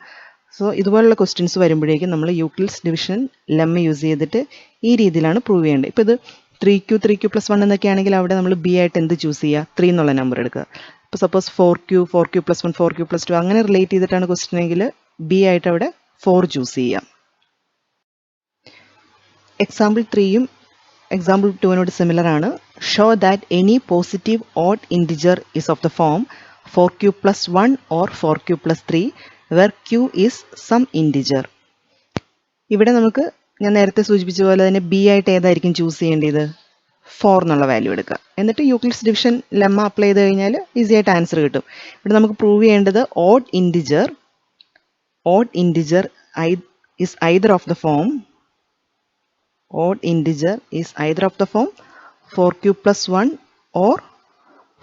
സോ ഇതുപോലുള്ള ക്വസ്റ്റ്യൻസ് വരുമ്പോഴേക്കും നമ്മൾ യൂക്ലിഡ്സ് ഡിവിഷൻ ലെമ്മ യൂസ് ചെയ്തിട്ട് ഈ രീതിയിലാണ് പ്രൂവ് ചെയ്യേണ്ടത്. ഇപ്പോൾ ഇത് 3q plus 1 എന്നൊക്കെ ആണെങ്കിൽ അവിടെ നമ്മൾ ബി ആയിട്ട് എന്ത് ചൂസ് ചെയ്യുക? 3 എന്നുള്ള നമ്പർ എടുക്കുക. ഇപ്പോൾ suppose 4q plus 1 4q plus 2 അങ്ങനെ റിലേറ്റ് ചെയ്തിട്ടാണ് ക്വസ്റ്റ്യൻ എങ്കിൽ ബി ആയിട്ട് അവിടെ 4 ചൂസ് ചെയ്യാം. എക്സാമ്പിൾ 3യും എക്സാമ്പിൾ 2നോട് സിമിലർ ആണ്. Show that any positive odd integer is of the form 4q plus 1 or 4q plus 3 where q is some integer. ഇവിടെ നമുക്ക് ഞാൻ നേരത്തെ സൂചിപ്പിച്ച പോലെ തന്നെ ബി ആയിട്ട് ഏതായിരിക്കും ചൂസ് ചെയ്യേണ്ടത്? 4 എന്നുള്ള വാല്യൂ എടുക്കുക. എന്നിട്ട് യൂക്ലിഡ്സ് ഡിവിഷൻ ലെമ്മ അപ്ലൈ ചെയ്ത് കഴിഞ്ഞാൽ ഈസി ആയിട്ട് ആൻസർ കിട്ടും. ഇവിടെ നമുക്ക് പ്രൂവ് ചെയ്യേണ്ടത് odd integer is either of the form 4q plus 1 or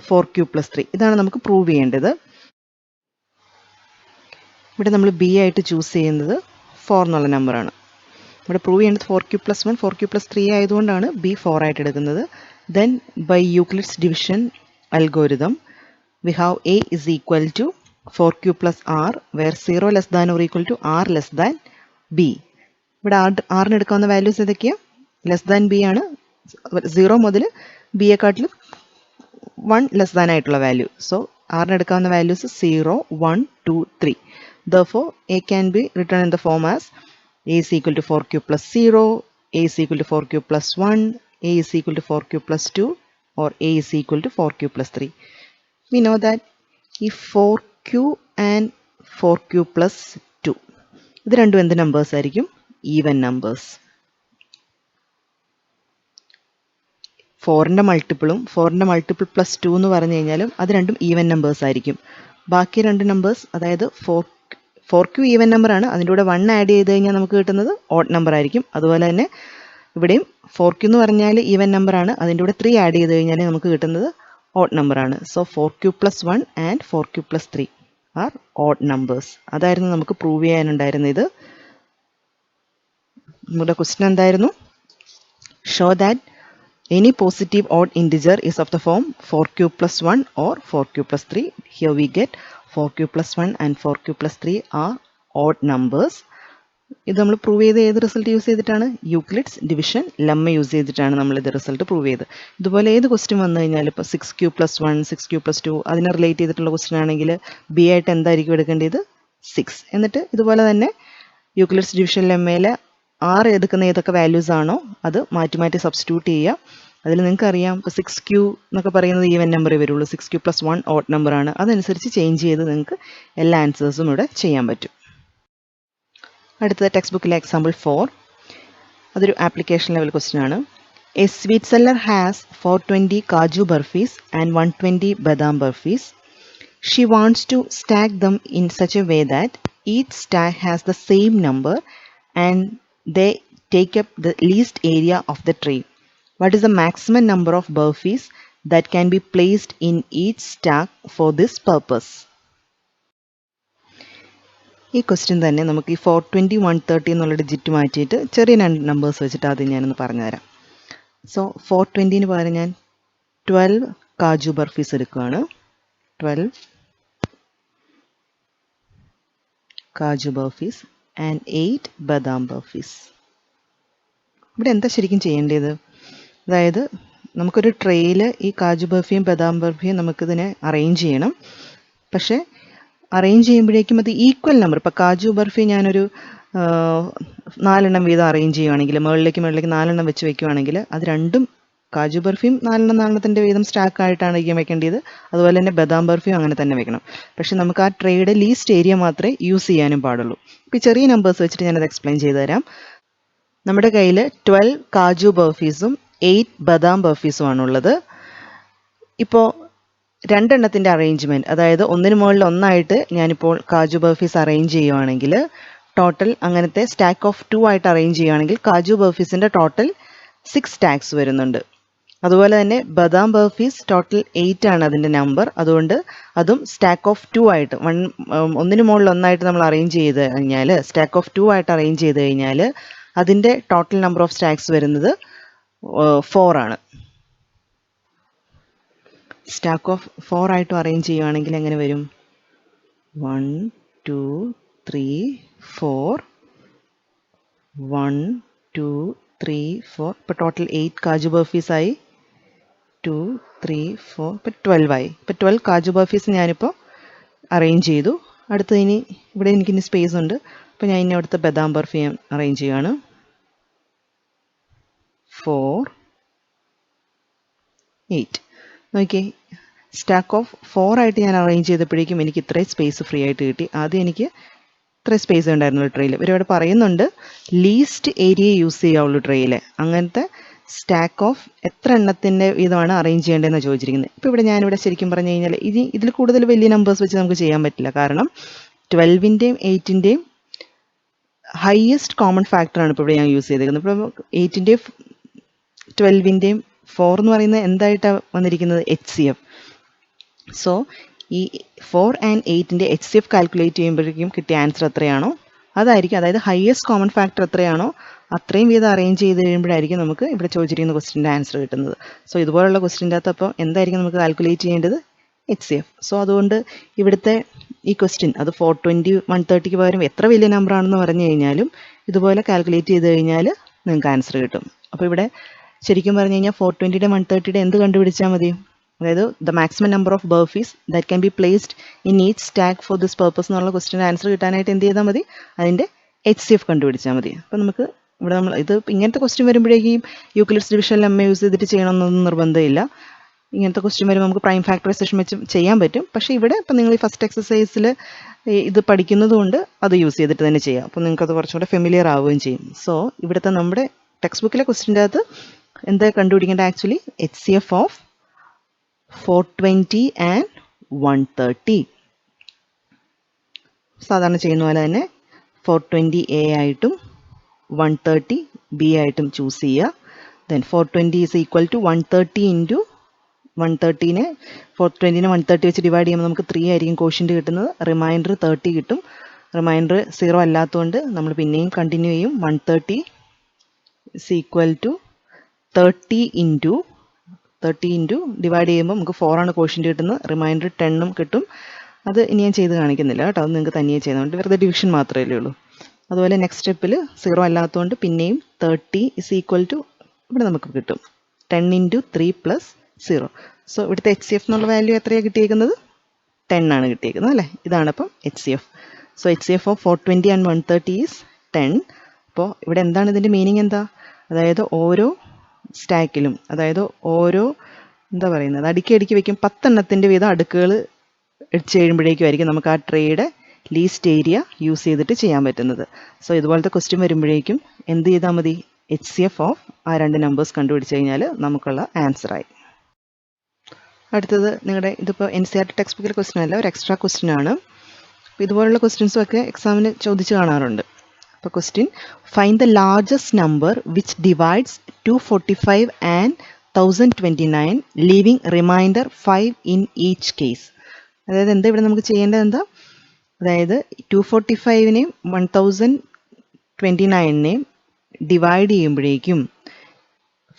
4q plus 3. ഇതാണ് നമുക്ക് പ്രൂവ് ചെയ്യേണ്ടത്. ഇവിടെ നമ്മൾ ബി ആയിട്ട് ചൂസ് ചെയ്യുന്നത് 4 എന്നുള്ള നമ്പറാണ്. ഇവിടെ പ്രൂവ് ചെയ്യേണ്ടത് 4q plus 1 4q plus 3 ആയതുകൊണ്ടാണ് ബി 4 ആയിട്ട് എടുക്കുന്നത്. Then by Euclid's division algorithm we have A is equal to 4q plus r where 0 less than or equal to r less than B. ഇവിടെ ആറിന് എടുക്കാവുന്ന വാല്യൂസ് ഏതൊക്കെയാണ്? Less than B ആണ്. 0 മുതൽ ബിയെക്കാട്ടിലും 1 less than ആയിട്ടുള്ള value. So ആറിന് എടുക്കാവുന്ന values 0 1 2 3. Therefore a can be written in the form as a is equal to 4q plus 0, a is equal to 4q plus 1, a is equal to 4q plus 2 or a is equal to 4q plus 3. We know that if 4q and 4q plus 2 ഇത് രണ്ടും എന്ത് numbers ആയിരിക്കും? Even numbers. 4ൻ്റെ multiple plus 2 എന്ന് പറഞ്ഞു കഴിഞ്ഞാലും അത് രണ്ടും ഈവൻ നമ്പേഴ്സ് ആയിരിക്കും. ബാക്കി രണ്ട് നമ്പേഴ്സ്, അതായത് 4q ഈവൻ നമ്പറാണ്, അതിൻ്റെ കൂടെ 1 ആഡ് ചെയ്ത് കഴിഞ്ഞാൽ നമുക്ക് കിട്ടുന്നത് ഓഡ് നമ്പർ ആയിരിക്കും. അതുപോലെ തന്നെ ഇവിടെയും 4q എന്ന് പറഞ്ഞാൽ ഈവൻ നമ്പറാണ്, അതിൻ്റെ കൂടെ 3 ആഡ് ചെയ്ത് കഴിഞ്ഞാൽ നമുക്ക് കിട്ടുന്നത് ഓഡ് നമ്പറാണ്. So 4q plus 1 and 4q plus 3. are odd numbers. അതായിരുന്നു നമുക്ക് പ്രൂവ് ചെയ്യാനുണ്ടായിരുന്നത്. നമ്മുടെ ക്വസ്റ്റ്യൻ എന്തായിരുന്നു? Show that any positive odd integer is of the form 4 cube plus 1 or 4 cube plus 3. Here we get 4 cube plus 1 and 4 cube plus 3 are odd numbers. ഇത് നമ്മൾ prove ചെയ്ത് ഏത് result use ചെയ്തിട്ടാണ്? Euclid's division lemma use ചെയ്തിട്ടാണ് നമ്മൾ ഇത് result prove ചെയ്ത്. ഇതുപോലെ ഏത് ക്വസ്റ്റ്യൻ വന്നു കഴിഞ്ഞാൽ ഇപ്പോൾ 6 ക്യൂബ് പ്ലസ് 1, 6 ക്യൂബ് പ്ലസ് 2 അതിനെ റിലേറ്റ് ചെയ്തിട്ടുള്ള ക്വസ്റ്റ്യൻ ആണെങ്കിൽ ബി ആയിട്ട് എന്തായിരിക്കും എടുക്കേണ്ടത്? 6. എന്നിട്ട് ഇതുപോലെ തന്നെ യൂക്ലിഡ്സ് ഡിവിഷൻ ലെമ്മയിൽ 6 എടുക്കുന്ന ഏതൊക്കെ വാല്യൂസ് ആണോ അത് മാറ്റി മാറ്റി സബ്സ്റ്റിറ്റ്യൂട്ട് ചെയ്യുക. അതിൽ നിങ്ങൾക്ക് അറിയാം ഇപ്പോൾ 6Q എന്നൊക്കെ പറയുന്നത് ഈവൻ നമ്പറേ വരുള്ളൂ. 6Q plus 1 ഓഡ് നമ്പർ ആണ്. അതനുസരിച്ച് ചേഞ്ച് ചെയ്ത് നിങ്ങൾക്ക് എല്ലാ ആൻസേഴ്സും ഇവിടെ ചെയ്യാൻ പറ്റും. അടുത്തത് ടെക്സ്റ്റ് ബുക്കിലെ എക്സാമ്പിൾ 4. അതൊരു ആപ്ലിക്കേഷൻ ലെവൽ ക്വസ്റ്റ്യൻ ആണ്. A sweet seller has 420 kaju barfis and 120 badam barfis. She wants to stack them in such a way that each stack has the same number and they take up the least area of the tree. What is the maximum number of burfies that can be placed in each stack for this purpose? ഈ question തന്നെ നമുക്ക് ഈ 420, 130 എന്നുള്ള digit മാറ്റിയിട്ട് ചെറിയ numbers വെച്ചിട്ട് ആദ്യം ഞാനൊന്ന് പറഞ്ഞുതരാം. സോ 420ന് പകരം ഞാൻ 12 കാജു ബർഫീസ് എടുക്കുകയാണ്. 12 കാജു ബർഫീസ് ആൻഡ് 8 ബദാം ബർഫീസ്. ഇവിടെ എന്താ ശരിക്കും ചെയ്യേണ്ടത്? അതായത് നമുക്കൊരു ട്രേയിൽ ഈ കാജു ബർഫിയും ബദാം ബർഫിയും നമുക്കിതിനെ അറേഞ്ച് ചെയ്യണം. പക്ഷേ അറേഞ്ച് ചെയ്യുമ്പോഴേക്കും അത് ഈക്വൽ നമ്പർ, ഇപ്പോൾ കാജു ബർഫി ഞാനൊരു 4 വീതം അറേഞ്ച് ചെയ്യുവാണെങ്കിൽ, മുകളിലേക്ക് 4 വെച്ച് വെക്കുകയാണെങ്കിൽ അത് രണ്ടും കാജു ബർഫിയും 4 വീതം സ്റ്റാക്ക് ആയിട്ടാണ് വെക്കേണ്ടത്. അതുപോലെ തന്നെ ബദാം ബർഫിയും അങ്ങനെ തന്നെ വെക്കണം. പക്ഷെ നമുക്ക് ആ ട്രേയുടെ ലീസ്റ്റ് ഏരിയ മാത്രമേ യൂസ് ചെയ്യാനും പാടുള്ളൂ. ഇപ്പോൾ ഈ ചെറിയ നമ്പേഴ്സ് വെച്ചിട്ട് ഞാനത് എക്സ്പ്ലെയിൻ ചെയ്തു തരാം. നമ്മുടെ കയ്യിൽ 12 കാജു ബർഫീസും 8 ബദാം ബർഫീസും ആണുള്ളത്. ഇപ്പോൾ രണ്ടെണ്ണത്തിൻ്റെ അറേഞ്ച്മെൻറ്റ്, അതായത് ഒന്നിന് മുകളിൽ ഒന്നായിട്ട് ഞാനിപ്പോൾ കാജു ബർഫീസ് അറേഞ്ച് ചെയ്യുവാണെങ്കിൽ ടോട്ടൽ അങ്ങനത്തെ സ്റ്റാക്ക് ഓഫ് 2 ആയിട്ട് അറേഞ്ച് ചെയ്യുകയാണെങ്കിൽ കാജു ബർഫീസിൻ്റെ ടോട്ടൽ 6 സ്റ്റാക്സ് വരുന്നുണ്ട്. അതുപോലെ തന്നെ ബദാം ബർഫീസ് ടോട്ടൽ 8 ആണ് അതിൻ്റെ നമ്പർ. അതുകൊണ്ട് അതും സ്റ്റാക്ക് ഓഫ് 2 ആയിട്ട് ഒന്നിന് മുകളിൽ ഒന്നായിട്ട് നമ്മൾ അറേഞ്ച് ചെയ്ത് കഴിഞ്ഞാൽ, സ്റ്റാക്ക് ഓഫ് 2 ആയിട്ട് അറേഞ്ച് ചെയ്ത് കഴിഞ്ഞാൽ അതിൻ്റെ ടോട്ടൽ നമ്പർ ഓഫ് സ്റ്റാക്സ് വരുന്നത് 4 ആണ്. സ്റ്റാക്ക് ഓഫ് 4 ആയിട്ട് അറേഞ്ച് ചെയ്യുകയാണെങ്കിൽ എങ്ങനെ വരും? 1 2 3 4 1 2 3 4. ഇപ്പോൾ ടോട്ടൽ 8 കാജു ബർഫീസ് ആയി. 2 3 4 ഇപ്പോൾ 12 ആയി. ഇപ്പോൾ 12 കാജു ബർഫീസ് ഞാനിപ്പോൾ അറേഞ്ച് ചെയ്തു. അടുത്ത് ഇനി ഇവിടെ എനിക്കിനി സ്പേസ് ഉണ്ട്. അപ്പോൾ ഞാൻ ഇനി അവിടുത്തെ ബദാം ബർഫി ഞാൻ അറേഞ്ച് ചെയ്യുകയാണ്. 4 8. നോക്കിയേ, സ്റ്റാക്ക് ഓഫ് 4 ആയിട്ട് ഞാൻ അറേഞ്ച് ചെയ്തപ്പോഴേക്കും എനിക്ക് ഇത്രയും സ്പേസ് ഫ്രീ ആയിട്ട് കിട്ടി. ആദ്യം എനിക്ക് ഇത്രയും സ്പേസ് ഉണ്ടായിരുന്നു ട്രെയിൽ. ഇവരിവിടെ പറയുന്നുണ്ട് ലീസ്റ്റ് ഏരിയ യൂസ് ചെയ്യാവുള്ളൂ ട്രെയിൽ. അങ്ങനത്തെ സ്റ്റാക്ക് ഓഫ് എത്ര എണ്ണത്തിൻ്റെ ഇതാണ് അറേഞ്ച് ചെയ്യേണ്ടതെന്ന് ചോദിച്ചിരിക്കുന്നത്. ഇപ്പോൾ ഇവിടെ ഞാനിവിടെ ശരിക്കും പറഞ്ഞു കഴിഞ്ഞാൽ ഇതിൽ കൂടുതൽ വലിയ നമ്പേഴ്സ് വെച്ച് നമുക്ക് ചെയ്യാൻ പറ്റില്ല. കാരണം 12ൻ്റെയും 8ൻ്റെയും ഹയസ്റ്റ് കോമൺ ഫാക്ടറാണ് ഇപ്പോൾ ഇവിടെ ഞാൻ യൂസ് ചെയ്തേക്കുന്നത്. ഇപ്പോൾ 8ൻ്റെയും 12ൻ്റെയും 4 എന്ന് പറയുന്നത് എന്തായിട്ടാണ് വന്നിരിക്കുന്നത്? HCF. സോ ഈ 4 ആൻഡ് 8ൻ്റെ HCF കാൽക്കുലേറ്റ് ചെയ്യുമ്പോഴേക്കും കിട്ടിയ ആൻസർ എത്രയാണോ അതായിരിക്കും, അതായത് ഹയസ്റ്റ് കോമൺ ഫാക്ടർ എത്രയാണോ അത്രയും വീതം അറേഞ്ച് ചെയ്ത് കഴിയുമ്പോഴായിരിക്കും നമുക്ക് ഇവിടെ ചോദിച്ചിരിക്കുന്ന ക്വസ്റ്റിൻ്റെ ആൻസർ കിട്ടുന്നത്. സോ ഇതുപോലുള്ള ക്വസ്റ്റിൻ്റെ അകത്ത് അപ്പോൾ എന്തായിരിക്കും നമുക്ക് കാൽക്കുലേറ്റ് ചെയ്യേണ്ടത്? HCF. സോ അതുകൊണ്ട് ഇവിടുത്തെ ഈ ക്വസ്റ്റ്യൻ അത് 420 130ക്ക് പകരം എത്ര വലിയ നമ്പർ ആണെന്ന് പറഞ്ഞു കഴിഞ്ഞാലും ഇതുപോലെ കാൽക്കുലേറ്റ് ചെയ്ത് കഴിഞ്ഞാൽ നിങ്ങൾക്ക് ആൻസർ കിട്ടും. അപ്പോൾ ഇവിടെ ശരിക്കും പറഞ്ഞു കഴിഞ്ഞാൽ 420യുടെ 130യുടെ എന്ത് കണ്ടുപിടിച്ചാൽ മതി? അതായത് the maximum number of barfis that can be placed in each stack for this purpose എന്നുള്ള ക്വസ്റ്റിൻ്റെ ആൻസർ കിട്ടാനായിട്ട് എന്ത് ചെയ്താൽ മതി? അതിൻ്റെ HCF കണ്ടുപിടിച്ചാൽ മതി. അപ്പോൾ നമുക്ക് ഇവിടെ നമ്മൾ ഇത് ഇങ്ങനത്തെ ക്വസ്റ്റ്യൻ വരുമ്പോഴേക്കും യൂക്ലിഡ്സ് ഡിവിഷൻ ലെമ്മ യൂസ് ചെയ്തിട്ട് ചെയ്യണമെന്നൊന്നും നിർബന്ധമില്ല. ഇങ്ങനത്തെ ക്വസ്റ്റ്യൻ വരുമ്പോൾ നമുക്ക് പ്രൈം ഫാക്ടറൈസേഷൻ വെച്ച് ചെയ്യാൻ പറ്റും. പക്ഷേ ഇവിടെ ഇപ്പം നിങ്ങൾ ഈ ഫസ്റ്റ് എക്സസൈസിൽ ഇത് പഠിക്കുന്നത് കൊണ്ട് അത് യൂസ് ചെയ്തിട്ട് തന്നെ ചെയ്യാം. അപ്പോൾ നിങ്ങൾക്കത് കുറച്ചും കൂടെ ഫെമിലിയർ ആവുകയും ചെയ്യും. സോ ഇവിടുത്തെ നമ്മുടെ ടെക്സ്റ്റ് ബുക്കിലെ ക്വസ്റ്റ്യൻ്റെ അകത്ത് എന്താ കണ്ടുപിടിക്കേണ്ടത്? Actually HCF of 420 and 130. സാധാരണ ചെയ്യുന്ന പോലെ തന്നെ 420A ആയിട്ടും 130B ആയിട്ടും ചൂസ് ചെയ്യുക. Then 420 is equal to 130 into 130നെ 420നെ 130 വെച്ച് ഡിവൈഡ് ചെയ്യുമ്പോൾ നമുക്ക് 3 ആയിരിക്കും കോഷ്യൻ്റ് കിട്ടുന്നത്. റിമൈൻഡർ 30 കിട്ടും. റിമൈൻഡർ 0 അല്ലാത്തതുകൊണ്ട് നമ്മൾ പിന്നെയും കണ്ടിന്യൂ ചെയ്യും. 130 is equal to 30 into divide ചെയ്യുമ്പോൾ നമുക്ക് 4 ആണ് കോഷ്യൻ്റ് കിട്ടുന്നത്. റിമൈൻഡർ 10ഉം കിട്ടും. അത് ഇനി ഞാൻ ചെയ്ത് കാണിക്കുന്നില്ല കേട്ടോ, അത് നിങ്ങൾക്ക് തനിയെ ചെയ്തുകൊണ്ട് വെറുതെ ഡിവിഷൻ മാത്രമേ ഉള്ളൂ. അതുപോലെ നെക്സ്റ്റ് സ്റ്റെപ്പിൽ 0 അല്ലാത്തതുകൊണ്ട് പിന്നെയും 30 is equal to ഇവിടെ നമുക്ക് കിട്ടും 10 ഇൻറ്റു 3 പ്ലസ് 0. സോ ഇവിടുത്തെ HCF എന്നുള്ള വാല്യൂ എത്രയാണ് കിട്ടിയേക്കുന്നത്? 10 ആണ് കിട്ടിയേക്കുന്നത് അല്ലേ. ഇതാണ് അപ്പം HCF. So HCF of 420 and 130 is 10. അപ്പോൾ ഇവിടെ എന്താണ് ഇതിൻ്റെ മീനിങ് എന്താ? അതായത് ഓരോ സ്റ്റാക്കിലും, അതായത് ഓരോ എന്താ പറയുന്നത്, അടുക്കി വയ്ക്കും 10 എണ്ണത്തിൻ്റെ വീതം അടുക്കുകൾ ഇടിച്ച് കഴിയുമ്പോഴേക്കുമായിരിക്കും നമുക്ക് ആ ട്രേയുടെ ലീസ്റ്റ് ഏരിയ യൂസ് ചെയ്തിട്ട് ചെയ്യാൻ പറ്റുന്നത്. സോ ഇതുപോലത്തെ ക്വസ്റ്റ്യൻ വരുമ്പോഴേക്കും എന്ത് ചെയ്താൽ മതി? HCF ഓഫ് ആ രണ്ട് നമ്പേഴ്സ് കണ്ടുപിടിച്ച് കഴിഞ്ഞാൽ നമുക്കുള്ള ആൻസറായി. അടുത്തത് നിങ്ങളുടെ ഇതിപ്പോൾ NCERT ടെക്സ്റ്റ് ബുക്കിലെ ക്വസ്റ്റ്യൻ അല്ല, ഒരു എക്സ്ട്രാ ക്വസ്റ്റ്യൻ ആണ്. അപ്പോൾ ഇതുപോലുള്ള ക്വസ്റ്റ്യൻസും ഒക്കെ എക്സാമിന് ചോദിച്ച് കാണാറുണ്ട്. അപ്പോൾ question, find the largest number which divides 245 and 1029 leaving remainder 5 in each case. അതായത് എന്താ ഇവിടെ നമുക്ക് ചെയ്യേണ്ടത് എന്താ? അതായത് 245നെയും 1029നെയും ഡിവൈഡ് ചെയ്യുമ്പോഴേക്കും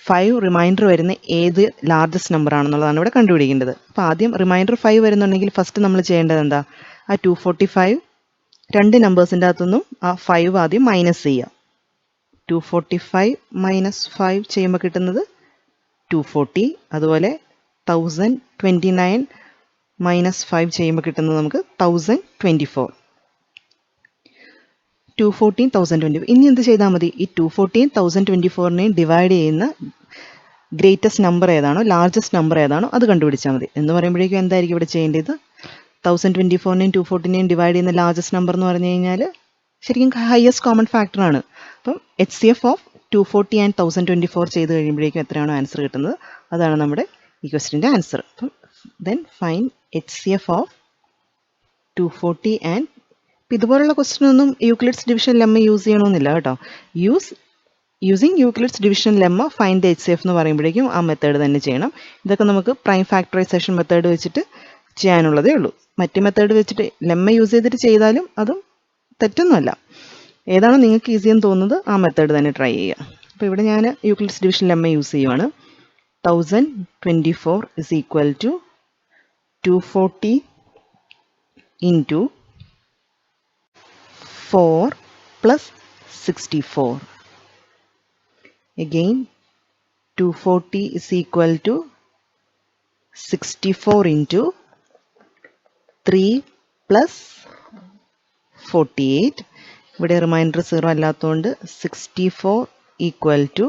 5 റിമൈൻഡർ വരുന്ന ഏത് ലാർജസ്റ്റ് നമ്പർ ആണെന്നുള്ളതാണ് ഇവിടെ കണ്ടുപിടിക്കേണ്ടത്. അപ്പോൾ ആദ്യം റിമൈൻഡർ 5 വരുന്നുണ്ടെങ്കിൽ ഫസ്റ്റ് നമ്മൾ ചെയ്യേണ്ടത് എന്താ? ആ 245 രണ്ട് നമ്പേഴ്സിൻ്റെ അകത്തുനിന്നും ആ 5 ആദ്യം മൈനസ് ചെയ്യുക. 245 മൈനസ് 5 ചെയ്യുമ്പോൾ കിട്ടുന്നത് 240. അതുപോലെ 1029 മൈനസ് 5 ചെയ്യുമ്പോൾ കിട്ടുന്നത് നമുക്ക് 1024. 214 1024. ഇനി എന്ത് ചെയ്താൽ മതി? ഈ 214 1024നെയും ഡിവൈഡ് ചെയ്യുന്ന ഗ്രേറ്റസ്റ്റ് നമ്പർ ഏതാണോ, ലാർജസ്റ്റ് നമ്പർ ഏതാണോ അത് കണ്ടുപിടിച്ചാൽ മതി. എന്ന് പറയുമ്പോഴേക്കും എന്തായിരിക്കും ഇവിടെ ചെയ്യേണ്ടത്? 1024നെയും 214നെയും ഡിവൈഡ് ചെയ്യുന്ന ലാർജസ്റ്റ് നമ്പർ എന്ന് പറഞ്ഞു കഴിഞ്ഞാൽ ശരിക്കും ഹയസ്റ്റ് കോമൺ ഫാക്ടറാണ്. അപ്പം HCF ഓഫ് 240 ആൻഡ് 1024 ചെയ്ത് കഴിയുമ്പോഴേക്കും എത്രയാണോ ആൻസർ കിട്ടുന്നത് അതാണ് നമ്മുടെ ഈ ക്വസ്റ്റിൻ്റെ ആൻസർ. അപ്പം then find HCF of 240 and ഇതുപോലുള്ള ക്വസ്റ്റ്യൻ ഒന്നും യൂക്ലിഡ്സ് ഡിവിഷൻ ലെമ്മ യൂസ് ചെയ്യണമെന്നില്ല കേട്ടോ. Using Euclid's division lemma find HCF എന്ന് പറയുമ്പോഴേക്കും ആ മെത്തേഡ് തന്നെ ചെയ്യണം. ഇതൊക്കെ നമുക്ക് പ്രൈം ഫാക്ടറൈസേഷൻ മെത്തേഡ് വെച്ചിട്ട് ചെയ്യാനുള്ളതേ ഉള്ളൂ. മറ്റ് മെത്തേഡ് വെച്ചിട്ട് ലെമ്മ യൂസ് ചെയ്തിട്ട് ചെയ്താലും അതും തെറ്റൊന്നുമല്ല. ഏതാണോ നിങ്ങൾക്ക് ഈസി എന്ന് തോന്നുന്നത് ആ മെത്തേഡ് തന്നെ ട്രൈ ചെയ്യുക. അപ്പോൾ ഇവിടെ ഞാൻ യൂക്ലിഡ്സ് ഡിവിഷൻ ലെമ്മ യൂസ് ചെയ്യുവാണ്. 1024 is equal to 240 into 4 plus 64. Again 240 is equal to 64 into 3 plus 48. ഇവിടെ റിമൈൻഡർ 0 അല്ലാത്തതുകൊണ്ട് 64 ഈക്വൽ ടു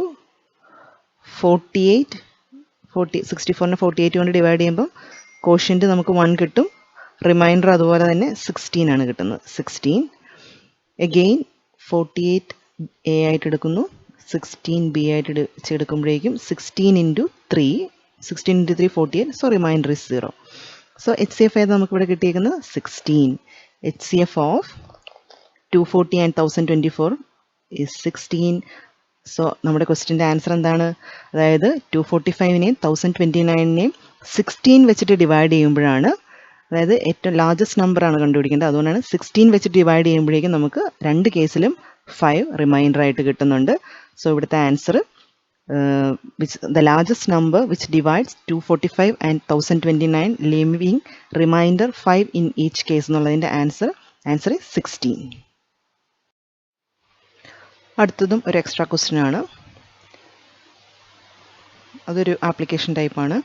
48. 64നെ 48 കൊണ്ട് ഡിവൈഡ് ചെയ്യുമ്പോൾ കോഷ്യൻ്റ് നമുക്ക് 1 കിട്ടും. റിമൈൻഡർ അതുപോലെ തന്നെ 16 ആണ് കിട്ടുന്നത്. 16. എഗെയിൻ 48 A ആയിട്ട് എടുക്കുന്നു, 16 B ആയിട്ട് എടുക്കുമ്പോഴേക്കും 16 into 3 48. So reminder is 0. So HCF ഏത് നമുക്കിവിടെ കിട്ടിയിരിക്കുന്നത് 16. HCF of 240 and 1024 is 16. So നമ്മുടെ ക്വസ്റ്റിൻ്റെ ആൻസർ എന്താണ്? അതായത് 245നെയും 1029നെയും 16 വെച്ചിട്ട് ഡിവൈഡ് ചെയ്യുമ്പോഴാണ്, അതായത് ഏറ്റവും ലാർജസ്റ്റ് നമ്പറാണ് കണ്ടുപിടിക്കേണ്ടത്. അതുകൊണ്ടാണ് 16 വെച്ചിട്ട് ഡിവൈഡ് ചെയ്യുമ്പോഴേക്കും നമുക്ക് രണ്ട് കേസിലും 5 റിമൈൻഡർ ആയിട്ട് കിട്ടുന്നുണ്ട്. സോ ഇവിടുത്തെ answer the largest number which divides 245 and 1029 leaving remainder 5 in each case എന്നുള്ളതിൻ്റെ ആൻസർ is 16. അടുത്തതും ഒരു എക്സ്ട്രാ ക്വസ്റ്റ്യൻ ആണ്. അതൊരു ആപ്ലിക്കേഷൻ ടൈപ്പാണ്.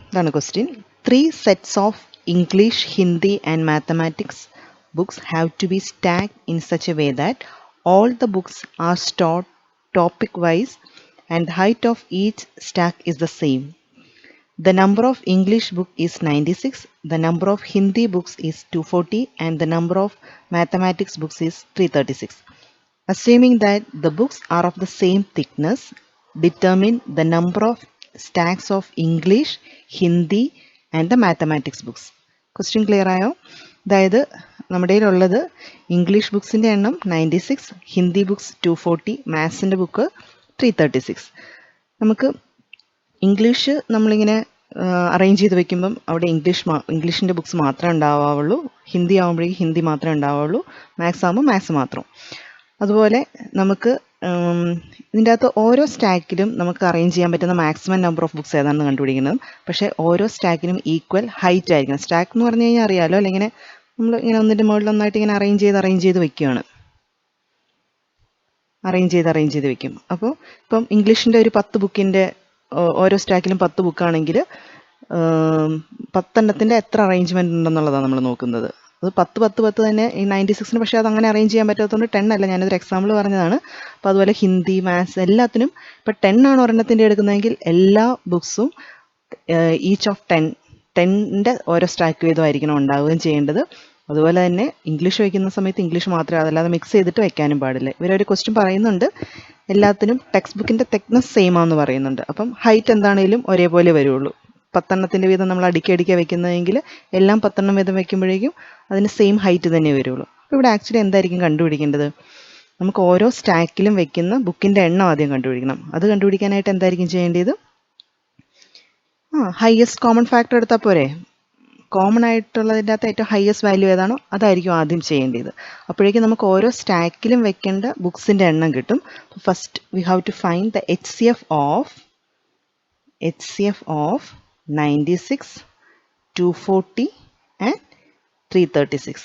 ഇതാണ് question. 3 sets of English, Hindi and mathematics books have to be stacked in such a way that all the books are stored topic wise and the height of each stack is the same. The number of English book is 96, the number of Hindi books is 240 and the number of mathematics books is 336. Assuming that the books are of the same thickness, determine the number of stacks of English, Hindi and the mathematics books. Question clear ആയോ? അതായത് നമ്മുടെ കയ്യിലുള്ളത് English ബുക്സിൻ്റെ എണ്ണം 96, Hindi books 240, മാത്സിൻ്റെ book 336. നമുക്ക് English നമ്മളിങ്ങനെ arrange ചെയ്ത് വെക്കുമ്പം അവിടെ ഇംഗ്ലീഷിൻ്റെ ബുക്സ് മാത്രമേ ഉണ്ടാവുള്ളൂ, ഹിന്ദി ആകുമ്പോഴേക്കും ഹിന്ദി മാത്രമേ ഉണ്ടാവുള്ളൂ, മാത്സ് ആകുമ്പോൾ മാത്സ് മാത്രം. അതുപോലെ നമുക്ക് ഇതിൻ്റെ അകത്ത് ഓരോ സ്റ്റാക്കിലും നമുക്ക് അറേഞ്ച് ചെയ്യാൻ പറ്റുന്ന മാക്സിമം നമ്പർ ഓഫ് ബുക്സ് ഏതാണെന്ന് കണ്ടുപിടിക്കുന്നത്. പക്ഷേ ഓരോ സ്റ്റാക്കിനും ഈക്വൽ ഹൈറ്റ് ആയിരിക്കണം. സ്റ്റാക്ക് എന്ന് പറഞ്ഞു കഴിഞ്ഞാൽ അറിയാമല്ലോ, അല്ലെങ്കിൽ ഇങ്ങനെ നമ്മൾ ഇങ്ങനെ ഒന്നിൻ്റെ മുകളിൽ ഒന്നായിട്ട് ഇങ്ങനെ അറേഞ്ച് ചെയ്ത് വെക്കുകയാണ്. അറേഞ്ച് ചെയ്ത് വെക്കും. അപ്പോൾ ഇപ്പം ഇംഗ്ലീഷിൻ്റെ ഒരു 10 ബുക്കിൻ്റെ ഓരോ സ്റ്റാക്കിലും 10 ബുക്കാണെങ്കിൽ 10 എണ്ണത്തിൻ്റെ എത്ര അറേഞ്ച്മെൻറ്റ് ഉണ്ടെന്നുള്ളതാണ് നമ്മൾ നോക്കുന്നത്. അത് 10 തന്നെ ഈ 96-ന്. പക്ഷേ അത് അങ്ങനെ അറേഞ്ച് ചെയ്യാൻ പറ്റാത്തതുകൊണ്ട് 10 അല്ല, ഞാനൊരു എക്സാമ്പിൾ പറഞ്ഞതാണ്. അപ്പോൾ അതുപോലെ ഹിന്ദി, മാത്സ് എല്ലാത്തിനും ഇപ്പോൾ 10 ആണ് ഒരെണ്ണത്തിൻ്റെ എടുക്കുന്നതെങ്കിൽ എല്ലാ ബുക്സും ഈച്ച് ഓഫ് 10ൻ്റെ ഓരോ സ്റ്റാക്ക് വീതമായിരിക്കണം ഉണ്ടാവുകയും ചെയ്യേണ്ടത്. അതുപോലെ തന്നെ ഇംഗ്ലീഷ് വയ്ക്കുന്ന സമയത്ത് ഇംഗ്ലീഷ് മാത്രമേ, അതല്ലാതെ മിക്സ് ചെയ്തിട്ട് വെക്കാനും പാടില്ല. ഇവരൊരു ക്വസ്റ്റ്യൻ പറയുന്നുണ്ട്, എല്ലാത്തിനും ടെക്സ്റ്റ് ബുക്കിൻ്റെ തെക്നെസ് സെയിം ആണെന്ന് പറയുന്നുണ്ട്. അപ്പം ഹൈറ്റ് എന്താണേലും ഒരേപോലെ വരുള്ളൂ. 10 എണ്ണത്തിൻ്റെ വീതം നമ്മൾ അടുക്കി വെക്കുന്നതെങ്കിൽ എല്ലാം 10 എണ്ണം വീതം വെക്കുമ്പോഴേക്കും അതിന് സെയിം ഹൈറ്റ് തന്നെ വരുള്ളൂ. അപ്പോൾ ഇവിടെ ആക്ച്വലി എന്തായിരിക്കും കണ്ടുപിടിക്കേണ്ടത്? നമുക്ക് ഓരോ സ്റ്റാക്കിലും വെക്കുന്ന ബുക്കിൻ്റെ എണ്ണം ആദ്യം കണ്ടുപിടിക്കണം. അത് കണ്ടുപിടിക്കാനായിട്ട് എന്തായിരിക്കും ചെയ്യേണ്ടത്? ഹയസ്റ്റ് കോമൺ ഫാക്ടർ എടുത്താൽ പോരെ? കോമൺ ആയിട്ടുള്ളതിൻ്റെ അകത്ത് ഏറ്റവും ഹയസ്റ്റ് വാല്യൂ ഏതാണോ അതായിരിക്കും ആദ്യം ചെയ്യേണ്ടത്. അപ്പോഴേക്കും നമുക്ക് ഓരോ സ്റ്റാക്കിലും വെക്കേണ്ട ബുക്സിൻ്റെ എണ്ണം കിട്ടും. First we have to find the HCF of 96, 240 and 336.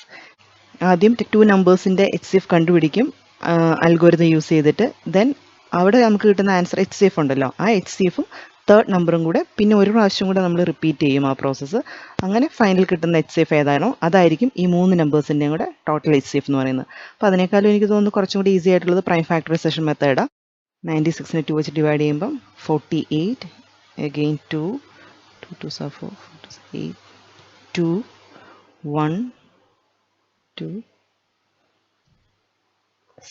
ആദ്യം 2 നമ്പേഴ്സിൻ്റെ HCF കണ്ടുപിടിക്കും അൽഗോരിതം യൂസ് ചെയ്തിട്ട്. ദെൻ അവിടെ നമുക്ക് കിട്ടുന്ന ആൻസർ HCF ഉണ്ടല്ലോ, ആ HCFും തേർഡ് നമ്പറും കൂടെ പിന്നെ ഒരു പ്രാവശ്യം കൂടെ നമ്മൾ റിപ്പീറ്റ് ചെയ്യും ആ പ്രോസസ്സ്. അങ്ങനെ ഫൈനൽ കിട്ടുന്ന HCF ഏതാണോ അതായിരിക്കും ഈ 3 നമ്പേഴ്സിൻ്റെയും കൂടെ ടോട്ടൽ HCF എന്ന് പറയുന്നത്. അപ്പോൾ അതിനേക്കാളും എനിക്ക് തോന്നുന്നു കുറച്ചും കൂടി ഈസി ആയിട്ടുള്ളത് പ്രൈം ഫാക്ടറൈസേഷൻ മെത്തേഡാണ്. 96-നെ 2 വെച്ച് ഡിവൈഡ് ചെയ്യുമ്പം 48, again 2, 2 2s are 4, 4 2s 8, 2, 1, 2,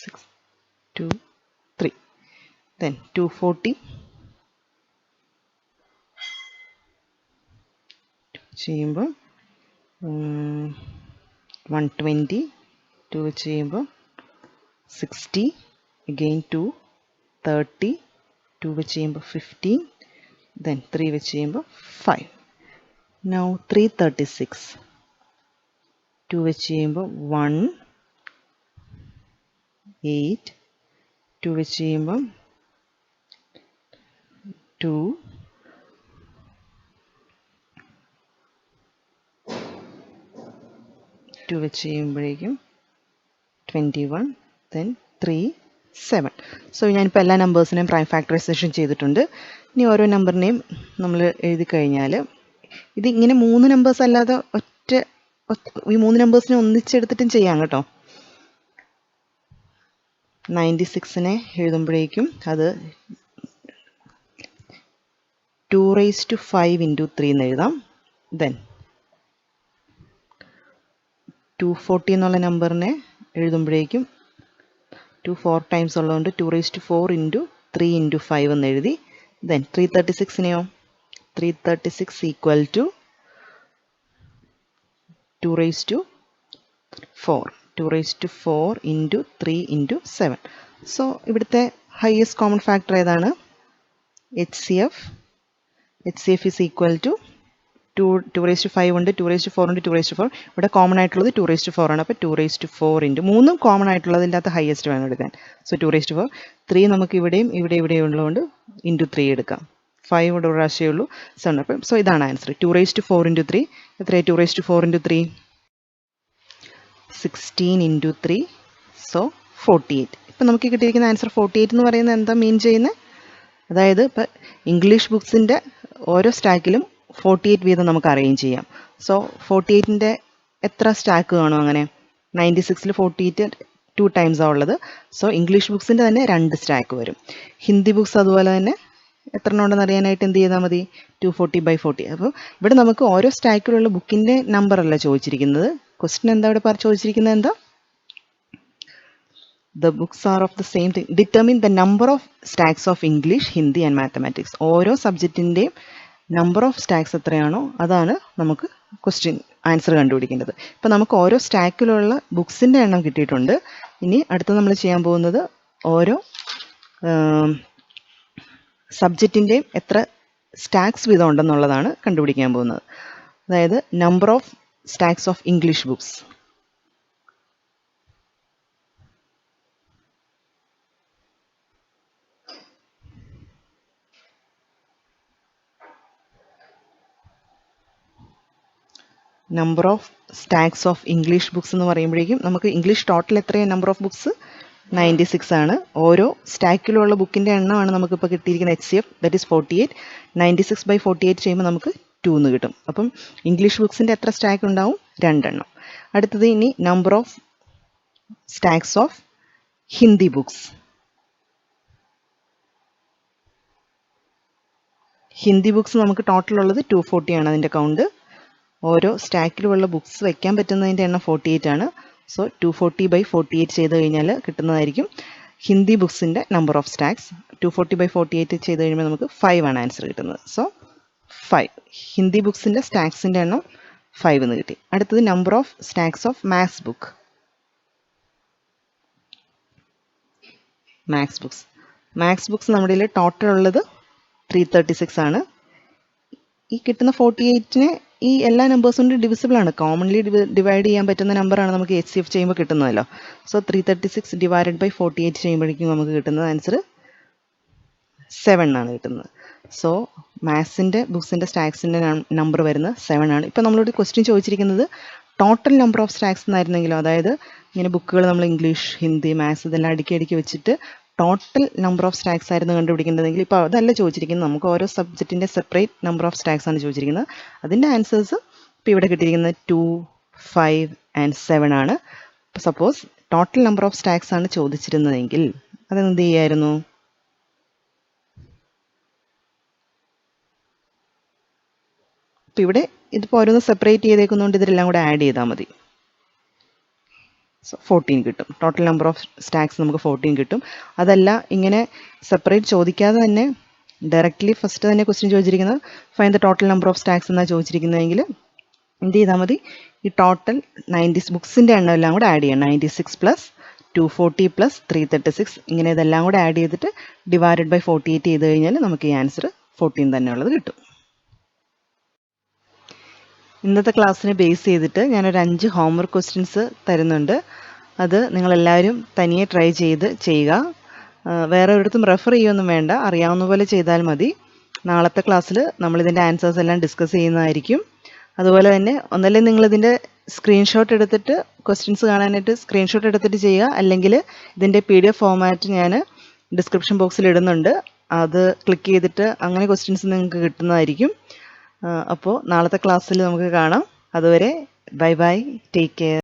6, 2, 3. Then 240 ചെയ്യുമ്പോൾ 120, 2 വെച്ച് ചെയ്യുമ്പോൾ 60, again 2, 30, 2 വെച്ച് ചെയ്യുമ്പോൾ 15, then 3 വെച്ച് ചെയ്യുമ്പോൾ 5. Now 336, 2 വെച്ച് ചെയ്യുമ്പോൾ 1, 8, 2 വെച്ച് ചെയ്യുമ്പോൾ 2, 2 വെച്ച് ചെയ്യുമ്പോഴേക്കും 21, then 3, 7. സോ ഞാനിപ്പോൾ എല്ലാ നമ്പേഴ്സിനെയും പ്രൈം ഫാക്ടറൈസേഷൻ ചെയ്തിട്ടുണ്ട്. ഇനി ഓരോ നമ്പറിനെയും നമ്മൾ എഴുതി കഴിഞ്ഞാൽ ഇത് ഇങ്ങനെ 3 നമ്പേഴ്സ് അല്ലാതെ ഈ 3 നമ്പേഴ്സിനെ ഒന്നിച്ചെടുത്തിട്ടും ചെയ്യാം കേട്ടോ. 96-നെ എഴുതുമ്പോഴേക്കും അത് 2⁵ into 3 എന്ന് എഴുതാം. ദെൻ 240 എന്നുള്ള നമ്പറിനെ എഴുതുമ്പോഴേക്കും 2 4 ടൈംസ് ഉള്ളതുകൊണ്ട് 2⁴ into 3 into 5 എന്ന് എഴുതി. ദെൻ 336-നെയോ 336 equal to 2⁴ into 3 into 7. So ഇവിടുത്തെ ഹയസ്റ്റ് കോമൺ ഫാക്ടർ ഏതാണ്? HCF ഈസ് ഈക്വൽ ടു 2⁵ ഉണ്ട്, 2⁴ ഉണ്ട്, 2⁴. ഇവിടെ കോമൺ ആയിട്ടുള്ളത് 2⁴ ആണ്. അപ്പോൾ 2⁴ into 3 കോമൺ ആയിട്ടുള്ളതിൻ്റെ അകത്ത് ഹയസ്റ്റ് വേണം എടുക്കാൻ. സോ 2⁴. 3 നമുക്ക് ഇവിടെയും ഇവിടെയും ഉള്ളതുകൊണ്ട് into 3 എടുക്കാം. 5 ഇവിടെ ഒരു പ്രാവശ്യമേ ഉള്ളൂ, 7. അപ്പം സോ ഇതാണ് ആൻസർ. 2⁴ into 3 എത്രയാണ്? 2⁴ into 3 16 into 3, സോ 48. ഇപ്പം നമുക്ക് കിട്ടിയിരിക്കുന്ന ആൻസർ 48 എന്ന് പറയുന്നത് എന്താ മീൻ ചെയ്യുന്നത്? അതായത് ഇപ്പം ഇംഗ്ലീഷ് ബുക്സിൻ്റെ ഓരോ സ്റ്റാക്കിലും 48 വീതം നമുക്ക് അറേഞ്ച് ചെയ്യാം. സോ 48-ൻ്റെ എത്ര സ്റ്റാക്ക് കാണും? അങ്ങനെ 96-ൽ 48 2 ടൈംസാണ് ഉള്ളത്. സോ ഇംഗ്ലീഷ് ബുക്സിൻ്റെ തന്നെ 2 സ്റ്റാക്ക് വരും. ഹിന്ദി ബുക്സ് അതുപോലെ തന്നെ എത്ര എണ്ണം ഉണ്ടെന്ന് അറിയാനായിട്ട് എന്ത് ചെയ്താൽ മതി? 240/40. അപ്പോൾ ഇവിടെ നമുക്ക് ഓരോ സ്റ്റാക്കിലുള്ള ബുക്കിൻ്റെ നമ്പറല്ല ചോദിച്ചിരിക്കുന്നത്. ക്വസ്റ്റ്യൻ എന്താ ഇവിടെ ചോദിച്ചിരിക്കുന്നത്? എന്താ? The books are of the same thing. Determine the number of stacks of English, Hindi and Mathematics. ഓരോ സബ്ജക്റ്റിൻ്റെയും നമ്പർ ഓഫ് സ്റ്റാക്സ് എത്രയാണോ അതാണ് നമുക്ക് ക്വസ്റ്റ്യൻ ആൻസർ കണ്ടുപിടിക്കേണ്ടത്. ഇപ്പം നമുക്ക് ഓരോ സ്റ്റാക്കിലുള്ള ബുക്സിൻ്റെ എണ്ണം കിട്ടിയിട്ടുണ്ട്. ഇനി അടുത്ത നമ്മൾ ചെയ്യാൻ പോകുന്നത് ഓരോ സബ്ജക്റ്റിൻ്റെയും എത്ര സ്റ്റാക്സ് വീതം ഉണ്ടെന്നുള്ളതാണ് കണ്ടുപിടിക്കാൻ പോകുന്നത്. അതായത് number of stacks of English books. Number of stacks of English books എന്ന് പറയുമ്പോഴേക്കും നമുക്ക് ഇംഗ്ലീഷ് ടോട്ടൽ എത്രയാണ് നമ്പർ ഓഫ് ബുക്സ്? 96 ആണ്. ഓരോ സ്റ്റാക്കിലുള്ള ബുക്കിൻ്റെ എണ്ണമാണ് നമുക്കിപ്പോൾ കിട്ടിയിരിക്കുന്ന HCF, ദറ്റ് ഈസ് 48. 96/48 ചെയ്യുമ്പോൾ നമുക്ക് 2 എന്ന് കിട്ടും. അപ്പം ഇംഗ്ലീഷ് ബുക്സിൻ്റെ എത്ര സ്റ്റാക്ക് ഉണ്ടാവും? 2 എണ്ണം. അടുത്തത് ഇനി number of stacks of Hindi books. Hindi books നമുക്ക് ടോട്ടൽ ഉള്ളത് 240 ആണ് അതിൻ്റെ കൗണ്ട്. ഓരോ സ്റ്റാക്കിലുമുള്ള ബുക്സ് വയ്ക്കാൻ പറ്റുന്നതിൻ്റെ എണ്ണം 48 ആണ്. സോ 240/48 ചെയ്ത് കഴിഞ്ഞാൽ കിട്ടുന്നതായിരിക്കും ഹിന്ദി ബുക്സിൻ്റെ നമ്പർ ഓഫ് സ്റ്റാക്സ്. 240/48 ചെയ്ത് കഴിയുമ്പോൾ നമുക്ക് 5 ആണ് ആൻസർ കിട്ടുന്നത്. സോ 5. ഹിന്ദി ബുക്സിൻ്റെ സ്റ്റാക്സിൻ്റെ എണ്ണം 5 എന്ന് കിട്ടി. അടുത്തത് number of stacks of maths book. Maths books നമ്മുടെ കയ്യിൽ ടോട്ടൽ ഉള്ളത് 336 ആണ്. ഈ കിട്ടുന്ന 48നെ ഈ എല്ലാ നമ്പേഴ്സും കൊണ്ട് ഡിവിസിബിൾ ആണ്. കോമൺലി ഡിവൈഡ് ചെയ്യാൻ പറ്റുന്ന നമ്പറാണ് നമുക്ക് HCF ചെയ്യുമ്പോൾ കിട്ടുന്നതല്ലോ. സോ 336 / 48 ചെയ്യുമ്പോഴേക്കും നമുക്ക് കിട്ടുന്നത് ആൻസർ 7 ആണ് കിട്ടുന്നത്. സോ മാത്സിൻ്റെ ബുക്സിൻ്റെ സ്റ്റാക്സിൻ്റെ നമ്പർ വരുന്നത് 7 ആണ്. ഇപ്പോൾ നമ്മളോട് ക്വസ്റ്റ്യൻ ചോദിച്ചിരിക്കുന്നത് ടോട്ടൽ നമ്പർ ഓഫ് സ്റ്റാക്സ് എന്നായിരുന്നെങ്കിലും, അതായത് ഇങ്ങനെ ബുക്കുകൾ നമ്മൾ ഇംഗ്ലീഷ്, ഹിന്ദി, മാത്സ് ഇതെല്ലാം അടുക്കി വെച്ചിട്ട് ടോട്ടൽ നമ്പർ ഓഫ് സ്റ്റാക്സ് ആയിരുന്നു കണ്ടുപിടിക്കേണ്ടതെങ്കിൽ ഇപ്പോൾ അതല്ല ചോദിച്ചിരിക്കുന്നത്. നമുക്ക് ഓരോ സബ്ജക്റ്റിൻ്റെ സെപ്പറേറ്റ് നമ്പർ ഓഫ് സ്റ്റാക്സ് ആണ് ചോദിച്ചിരിക്കുന്നത്. അതിൻ്റെ ആൻസേഴ്സ് ഇപ്പോൾ ഇവിടെ കിട്ടിയിരിക്കുന്നത് 2, 5 and 7 ആണ്. ഇപ്പോൾ suppose total number of stacks ആണ് ചോദിച്ചിരുന്നതെങ്കിൽ അതെന്ത് ചെയ്യായിരുന്നു? ഇപ്പോൾ ഇവിടെ ഇതിപ്പോൾ ഓരോന്ന് സെപ്പറേറ്റ് ചെയ്തേക്കുന്നതുകൊണ്ട് ഇതെല്ലാം കൂടെ ആഡ് ചെയ്താൽ മതി. സോ 14 കിട്ടും. ടോട്ടൽ നമ്പർ ഓഫ് സ്റ്റാക്സ് നമുക്ക് 14 കിട്ടും. അതല്ല ഇങ്ങനെ സെപ്പറേറ്റ് ചോദിക്കാതെ തന്നെ ഡയറക്റ്റ്ലി ഫസ്റ്റ് തന്നെ ക്വസ്റ്റ്യൻ ചോദിച്ചിരിക്കുന്നത് find the total number of stacks എന്നാണ് ചോദിച്ചിരിക്കുന്നതെങ്കിൽ എന്ത് ചെയ്താൽ മതി? ഈ ടോട്ടൽ 90 ബുക്സിൻ്റെ എണ്ണം എല്ലാം കൂടെ ആഡ് ചെയ്യണം. 96 + 240 + 336 ഇങ്ങനെ ഇതെല്ലാം കൂടെ ആഡ് ചെയ്തിട്ട് /48 ചെയ്ത് കഴിഞ്ഞാൽ നമുക്ക് ഈ ആൻസർ 14 തന്നെയുള്ളത് കിട്ടും. ഇന്നത്തെ ക്ലാസ്സിനെ ബേസ് ചെയ്തിട്ട് ഞാനൊരു 5 ഹോംവർക്ക് ക്വസ്റ്റ്യൻസ് തരുന്നുണ്ട്. അത് നിങ്ങളെല്ലാവരും തനിയെ ട്രൈ ചെയ്ത് ചെയ്യുക. വേറെ ഒരിടത്തും റെഫർ ചെയ്യുകയൊന്നും വേണ്ട, അറിയാവുന്ന പോലെ ചെയ്താൽ മതി. നാളത്തെ ക്ലാസ്സിൽ നമ്മളിതിൻ്റെ ആൻസേഴ്സ് എല്ലാം ഡിസ്കസ് ചെയ്യുന്നതായിരിക്കും. അതുപോലെ തന്നെ ഒന്നല്ലെങ്കിൽ നിങ്ങളിതിൻ്റെ സ്ക്രീൻഷോട്ട് എടുത്തിട്ട് ക്വസ്റ്റ്യൻസ് കാണാനായിട്ട് സ്ക്രീൻഷോട്ട് എടുത്തിട്ട് ചെയ്യുക. അല്ലെങ്കിൽ ഇതിൻ്റെ PDF ഫോമാറ്റ് ഞാൻ ഡിസ്ക്രിപ്ഷൻ ബോക്സിൽ ഇടുന്നുണ്ട്. അത് ക്ലിക്ക് ചെയ്തിട്ട് അങ്ങനെ ക്വസ്റ്റ്യൻസ് നിങ്ങൾക്ക് കിട്ടുന്നതായിരിക്കും. അപ്പോൾ നാളത്തെ ക്ലാസ്സിൽ നമുക്ക് കാണാം. അതുവരെ ബൈ ബൈ, ടേക്ക് കെയർ.